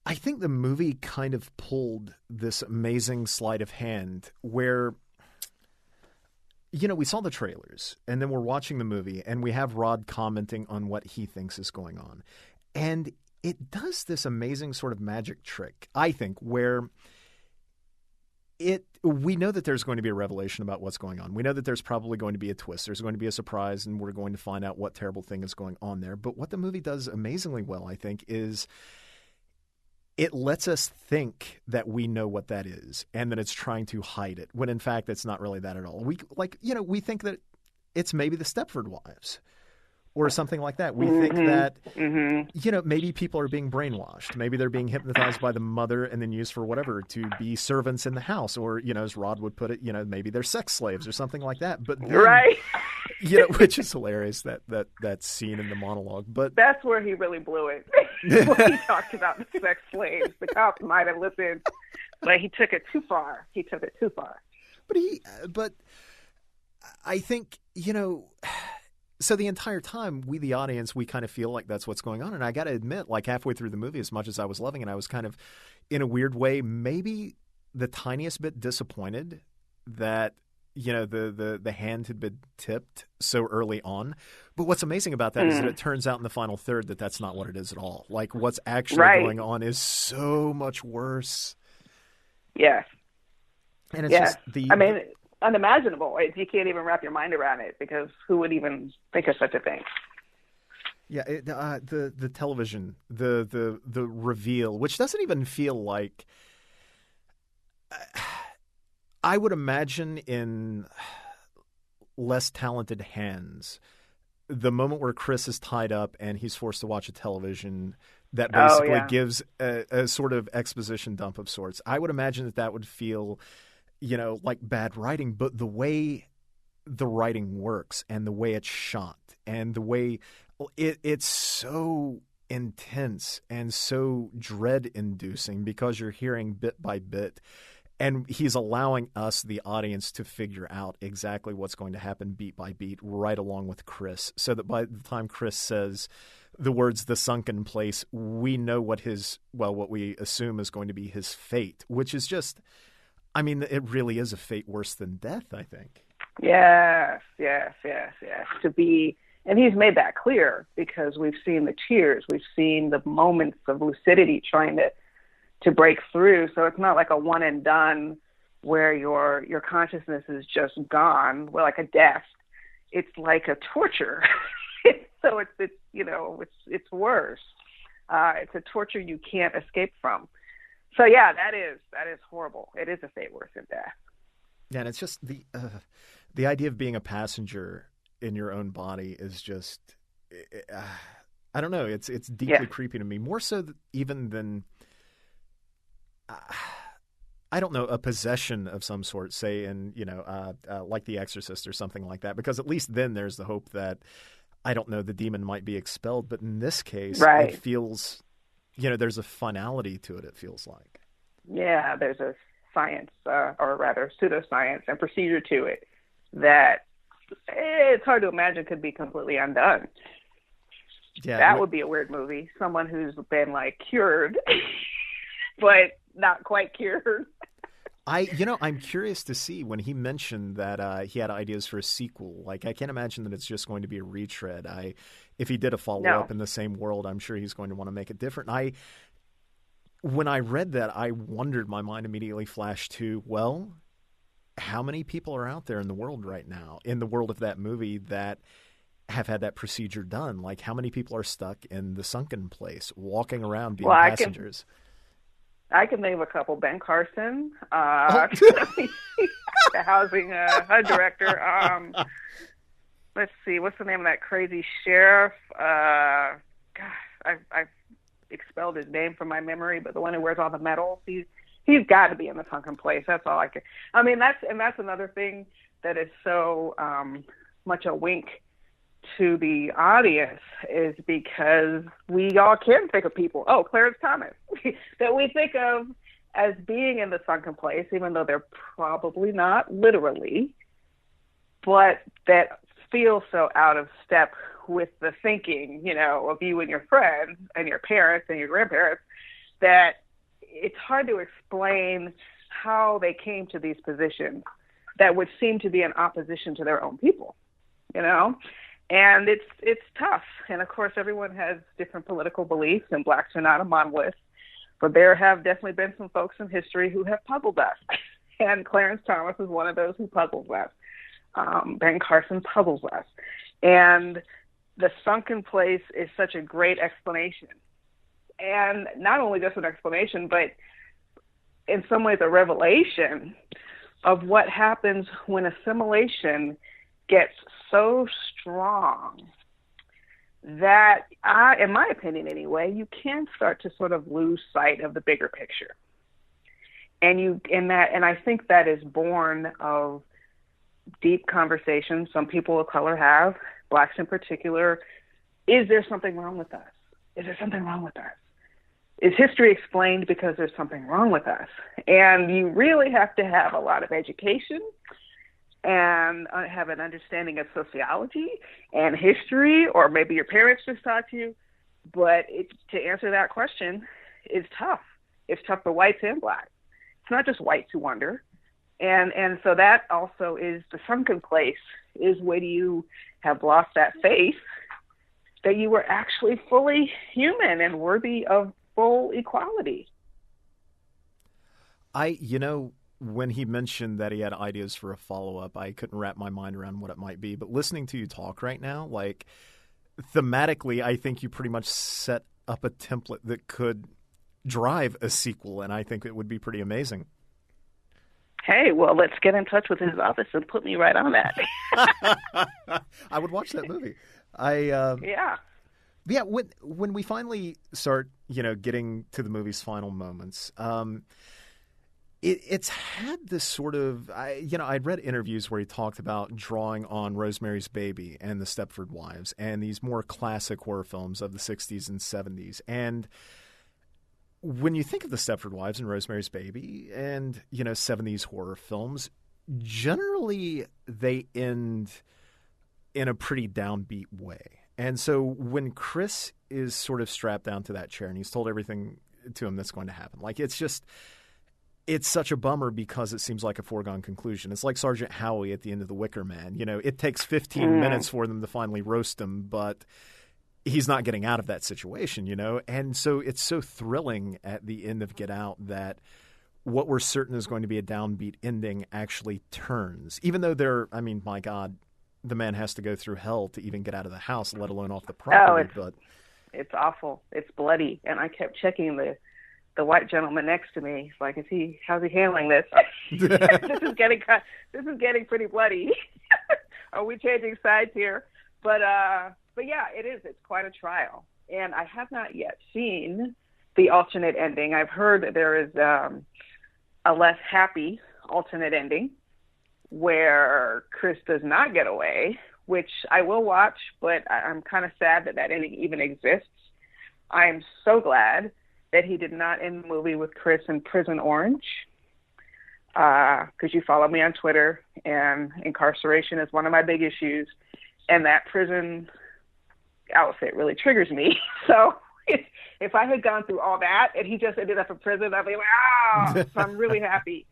I think the movie kind of pulled this amazing sleight of hand where, we saw the trailers and then we're watching the movie and we have Rod commenting on what he thinks is going on. And it does this amazing sort of magic trick, I think, where we know that there's going to be a revelation about what's going on. We know that there's probably going to be a twist. There's going to be a surprise, and we're going to find out what terrible thing is going on there. But what the movie does amazingly well, I think, is it lets us think that we know what that is and that it's trying to hide it, when in fact it's not really that at all. We think that it's maybe the Stepford Wives or something like that. We think that, maybe people are being brainwashed. Maybe they're being hypnotized by the mother and then used for whatever to be servants in the house. Or, as Rod would put it, maybe they're sex slaves or something like that. But then, right. Which is hilarious, that scene in the monologue. But that's where he really blew it. When he talked about the sex slaves. The cops might have listened, but he took it too far. But I think, so the entire time, we, the audience, we kind of feel like that's what's going on. And I got to admit, like halfway through the movie, as much as I was loving it, I was kind of, in a weird way, maybe the tiniest bit disappointed that, the hand had been tipped so early on. But what's amazing about that is that it turns out in the final third that that's not what it is at all. Like what's actually going on is so much worse. Yes. And it's just unimaginable. You can't even wrap your mind around it because who would even think of such a thing? Yeah, the television, the reveal, which doesn't even feel like. I would imagine in less talented hands, the moment where Chris is tied up and he's forced to watch a television that basically gives a sort of exposition dump of sorts. I would imagine that would feel, like bad writing, but the way the writing works and the way it's shot and the way it's so intense and so dread-inducing because you're hearing bit by bit. And he's allowing us, the audience, to figure out exactly what's going to happen beat by beat right along with Chris. So that by the time Chris says the words, the sunken place, we know what we assume is going to be his fate, which is just, it really is a fate worse than death, I think. Yes. And he's made that clear because we've seen the tears. We've seen the moments of lucidity trying to break through. So it's not like a one and done where your consciousness is just gone, like a death. It's like a torture. So it's worse. It's a torture you can't escape from. So yeah, that is horrible. It is a fate worse than death. Yeah, and it's just the idea of being a passenger in your own body is just I don't know. It's deeply creepy to me, more so even than. I don't know, a possession of some sort, say in, like The Exorcist or something like that, because at least then there's the hope that, I don't know, the demon might be expelled. But in this case, It feels, there's a finality to it, it feels like. Yeah, there's a science, or rather pseudoscience and procedure to it that it's hard to imagine could be completely undone. Yeah, that would be a weird movie. Someone who's been, cured, but not quite cured. I'm curious to see when he mentioned that he had ideas for a sequel. Like, I can't imagine that it's just going to be a retread. If he did a follow-up in the same world, I'm sure he's going to want to make it different. When I read that, I wondered, my mind immediately flashed to, well, how many people are out there in the world right now, in the world of that movie, that have had that procedure done? Like, how many people are stuck in the Sunken Place, walking around being passengers? I can name a couple. Ben Carson, the housing director. Let's see, what's the name of that crazy sheriff? Gosh, I've expelled his name from my memory, but the one who wears all the medals. He's got to be in the Sunken Place. That's all I can. I mean, that's another thing that is so much a wink to the audience, is because we all can think of people, Clarence Thomas, that we think of as being in the Sunken Place, even though they're probably not literally, but that feel so out of step with the thinking, of you and your friends and your parents and your grandparents, that it's hard to explain how they came to these positions that would seem to be in opposition to their own people, And it's tough. And of course, everyone has different political beliefs, and blacks are not a monolith. But there have definitely been some folks in history who have puzzled us. And Clarence Thomas is one of those who puzzles us. Ben Carson puzzles us. And the Sunken Place is such a great explanation. And not only just an explanation, but in some ways a revelation of what happens when assimilation gets so strong that, in my opinion anyway, you can start to sort of lose sight of the bigger picture. And I think that is born of deep conversations some people of color have, blacks in particular. Is there something wrong with us? Is there something wrong with us? Is history explained because there's something wrong with us? And you really have to have a lot of education and have an understanding of sociology and history, or maybe your parents just taught you. But to answer that question is tough. It's tough for whites and blacks. It's not just whites who wonder. And so that also is the Sunken Place, is when you have lost that faith that you were actually fully human and worthy of full equality. When he mentioned that he had ideas for a follow-up, I couldn't wrap my mind around what it might be. But listening to you talk right now, like, thematically, I think you pretty much set up a template that could drive a sequel, and I think it would be pretty amazing. Hey, well, let's get in touch with his office and put me right on that. I would watch that movie. Yeah. When we finally start, getting to the movie's final moments, it's had this sort of, I'd read interviews where he talked about drawing on Rosemary's Baby and The Stepford Wives and these more classic horror films of the 60s and 70s. And when you think of The Stepford Wives and Rosemary's Baby and, 70s horror films, generally they end in a pretty downbeat way. And so when Chris is sort of strapped down to that chair and he's told everything to him that's going to happen, like, it's such a bummer because it seems like a foregone conclusion. It's like Sergeant Howie at the end of The Wicker Man. It takes 15 minutes for them to finally roast him, but he's not getting out of that situation, And so it's so thrilling at the end of Get Out that what we're certain is going to be a downbeat ending actually turns. Even though my God, the man has to go through hell to even get out of the house, let alone off the property. It's awful. It's bloody. And I kept checking the white gentleman next to me. It's like, how's he handling this? This is getting pretty bloody. Are we changing sides here? But yeah, it is. It's quite a trial. And I have not yet seen the alternate ending. I've heard that there is a less happy alternate ending where Chris does not get away, which I will watch, but I'm kind of sad that ending even exists. I am so glad that he did not end the movie with Chris in Prison Orange, because you follow me on Twitter, and incarceration is one of my big issues, and that prison outfit really triggers me. So if I had gone through all that and he just ended up in prison, I'd be like, So I'm really happy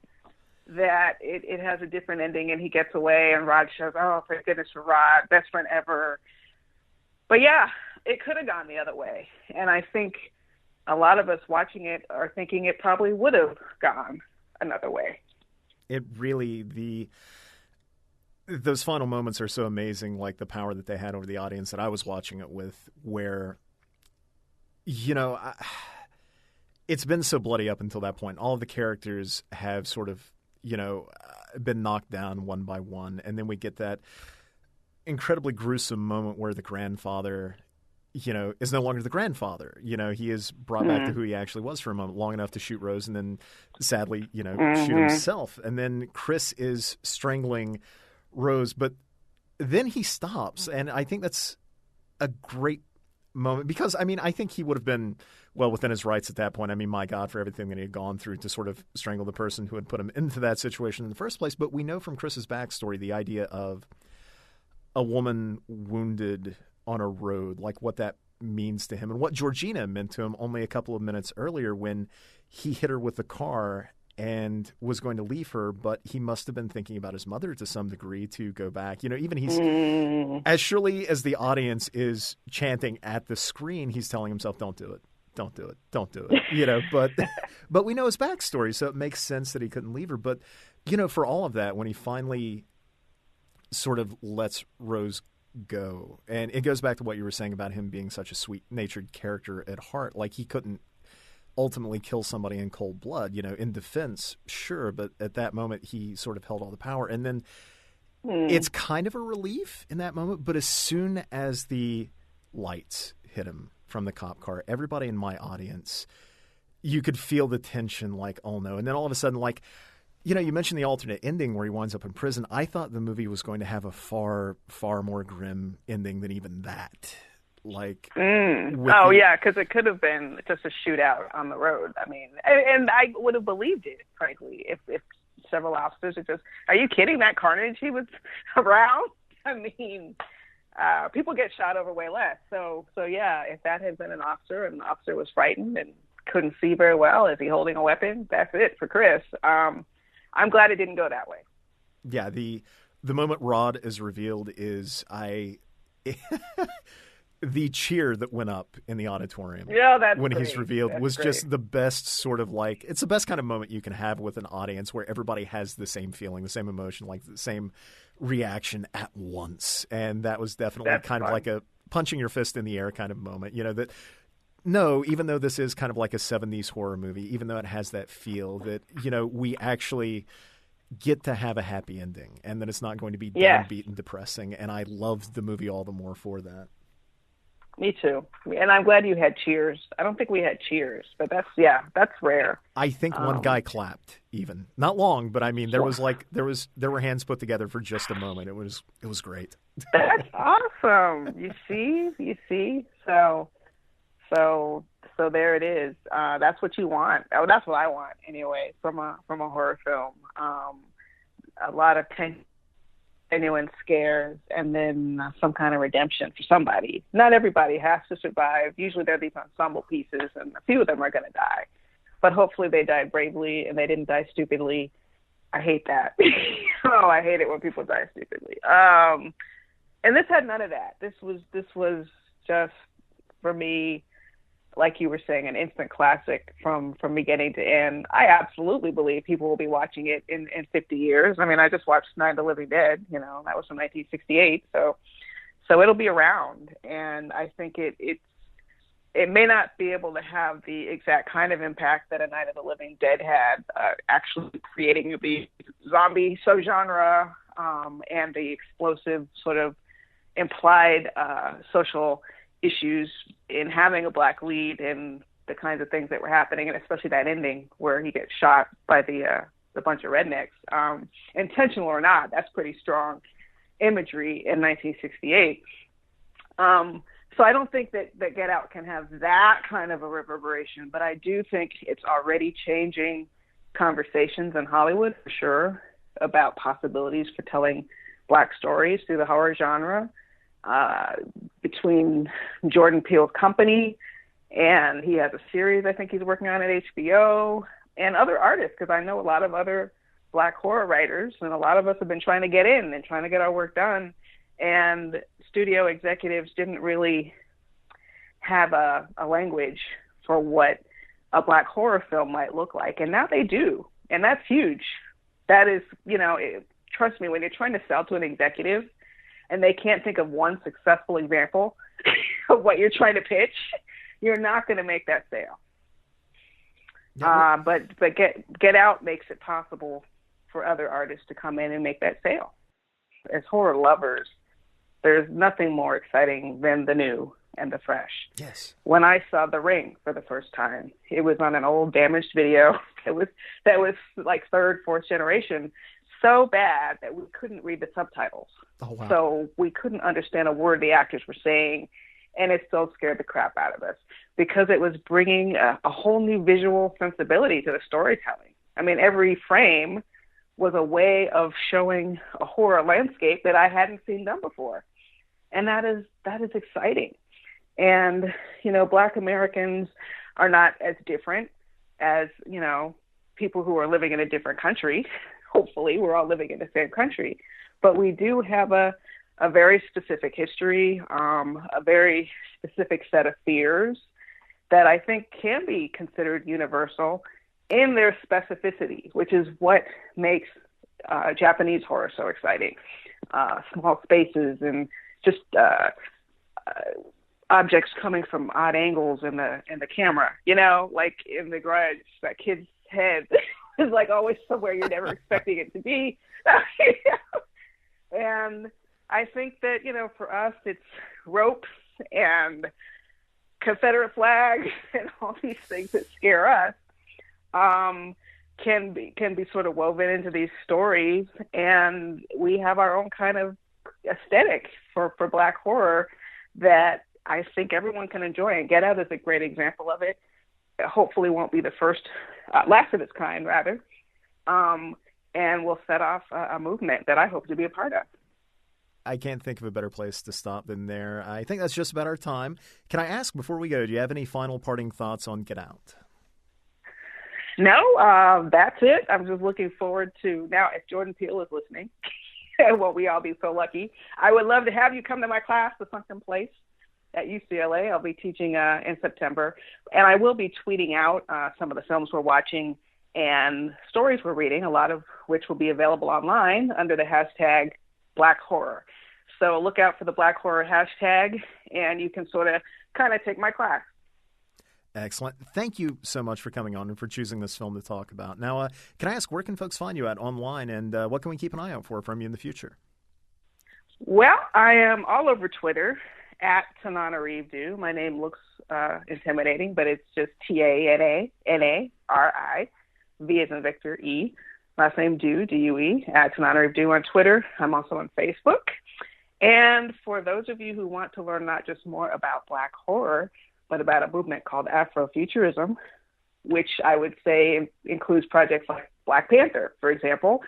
that it has a different ending and he gets away and Rod shows, oh, thank goodness for Rod, best friend ever. But yeah, it could have gone the other way. And I think a lot of us watching it are thinking it probably would have gone another way. It really, those final moments are so amazing, like the power that they had over the audience that I was watching it with, where, it's been so bloody up until that point. All of the characters have sort of, been knocked down one by one. And then we get that incredibly gruesome moment where the grandfather, is no longer the grandfather. He is brought back to who he actually was for a moment, long enough to shoot Rose and then sadly, shoot himself. And then Chris is strangling Rose, but then he stops. And I think that's a great moment because, I think he would have been well within his rights at that point. My God, for everything that he had gone through to sort of strangle the person who had put him into that situation in the first place. But we know from Chris's backstory the idea of a woman wounded on a road, like what that means to him and what Georgina meant to him only a couple of minutes earlier when he hit her with the car and was going to leave her, but he must have been thinking about his mother to some degree to go back. Even he's as surely as the audience is chanting at the screen, he's telling himself, don't do it. Don't do it. Don't do it. But we know his backstory, so it makes sense that he couldn't leave her. But, for all of that, when he finally sort of lets Rose go, and it goes back to what you were saying about him being such a sweet-natured character at heart, like he couldn't ultimately kill somebody in cold blood, in defense, sure, but at that moment he sort of held all the power. And then it's kind of a relief in that moment, but as soon as the lights hit him from the cop car, everybody in my audience, you could feel the tension, like, oh no. And then all of a sudden, like, you mentioned the alternate ending where he winds up in prison. I thought the movie was going to have a far, far more grim ending than even that. Like, because it could have been just a shootout on the road. And I would have believed it, frankly, if several officers had just, are you kidding? That carnage he was around? People get shot over way less. So yeah, if that had been an officer and the officer was frightened and couldn't see very well, is he holding a weapon? That's it for Chris. I'm glad it didn't go that way. Yeah, the moment Rod is revealed is the cheer that went up in the auditorium when great. He's revealed that's was great. Just the best sort of like, it's the best kind of moment you can have with an audience where everybody has the same feeling, the same emotion, like the same reaction at once. And that was definitely That's kind fun. of like a punching your fist in the air kind of moment, that no, even though this is kind of like a 70s horror movie, even though it has that feel that, we actually get to have a happy ending and that it's not going to be downbeat and depressing. And I loved the movie all the more for that. Me too. And I'm glad you had cheers. I don't think we had cheers, but that's rare. I think one guy clapped even. Not long, but there was there were hands put together for just a moment. It was great. That's awesome. You see? So there it is. That's what you want. Oh, that's what I want anyway from a horror film. A lot of genuine scares and then some kind of redemption for somebody. Not everybody has to survive. Usually they're these ensemble pieces and a few of them are going to die. But hopefully they died bravely and they didn't die stupidly. I hate that. Oh, I hate it when people die stupidly. And this had none of that. This was just, for me, like you were saying, an instant classic from beginning to end. I absolutely believe people will be watching it in 50 years. I just watched Night of the Living Dead, that was from 1968. So it'll be around. And I think it may not be able to have the exact kind of impact that a Night of the Living Dead had, actually creating the zombie subgenre and the explosive sort of implied social issues in having a black lead and the kinds of things that were happening, and especially that ending where he gets shot by the bunch of rednecks. Intentional or not, that's pretty strong imagery in 1968. So I don't think that Get Out can have that kind of a reverberation, but I do think it's already changing conversations in Hollywood, for sure, about possibilities for telling black stories through the horror genre. Between Jordan Peele's company, and he has a series I think he's working on at HBO, and other artists, because I know a lot of other Black horror writers, and a lot of us have been trying to get in and trying to get our work done, and studio executives didn't really have a language for what a Black horror film might look like, and now they do, and that's huge. That is, trust me, when you're trying to sell to an executive and they can't think of one successful example of what you're trying to pitch, you're not going to make that sale. Yeah. But Get Out makes it possible for other artists to come in and make that sale. As horror lovers, there's nothing more exciting than the new and the fresh. Yes. When I saw The Ring for the first time, it was on an old damaged video. That was like third, fourth generation, so bad that we couldn't read the subtitles. Oh, wow. So we couldn't understand a word the actors were saying, and it still scared the crap out of us because it was bringing a whole new visual sensibility to the storytelling. I mean, every frame was a way of showing a horror landscape that I hadn't seen done before, and that is exciting. And, Black Americans are not as different as, people who are living in a different country. Hopefully, we're all living in the same country. But we do have a very specific history, a very specific set of fears that I think can be considered universal in their specificity, which is what makes Japanese horror so exciting. Small spaces and just objects coming from odd angles in the camera, like in The Grudge, that kid's head is like always somewhere you're never expecting it to be. And I think that, for us, it's ropes and Confederate flags and all these things that scare us can be sort of woven into these stories. And we have our own kind of aesthetic for Black horror that I think everyone can enjoy, and Get Out is a great example of it. It hopefully won't be the last of its kind, rather, and will set off a movement that I hope to be a part of. I can't think of a better place to stop than there. I think that's just about our time. Can I ask, before we go, do you have any final parting thoughts on Get Out? No, that's it. I'm just looking forward to, now if Jordan Peele is listening, won't we all be so lucky? I would love to have you come to my class, The Sunken Place, at UCLA. I'll be teaching in September, and I will be tweeting out some of the films we're watching and stories we're reading, a lot of which will be available online under the hashtag Black Horror. So look out for the Black Horror hashtag, and you can sort of kind of take my class. Excellent. Thank you so much for coming on and for choosing this film to talk about. Now, can I ask, where can folks find you at online, and what can we keep an eye out for from you in the future? Well, I am all over Twitter at Tananarive Due. My name looks intimidating, but it's just Tananari, V as in Victor, E. Last name Due, D-U-E, at Tananarive Due on Twitter. I'm also on Facebook. And for those of you who want to learn not just more about Black horror, but about a movement called Afrofuturism, which I would say includes projects like Black Panther, for example,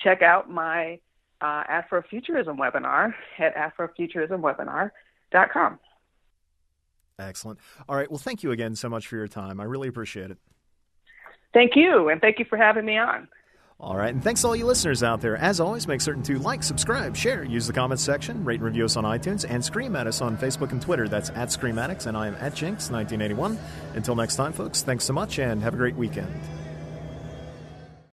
check out my Afrofuturism webinar at afrofuturismwebinar.com. Excellent. All right. Well, thank you again so much for your time. I really appreciate it. Thank you, and thank you for having me on. All right, and thanks to all you listeners out there. As always, make certain to like, subscribe, share, use the comments section, rate and review us on iTunes, and scream at us on Facebook and Twitter. That's at Scream Addicts, and I am at Jinx, 1981. Until next time, folks, thanks so much, and have a great weekend.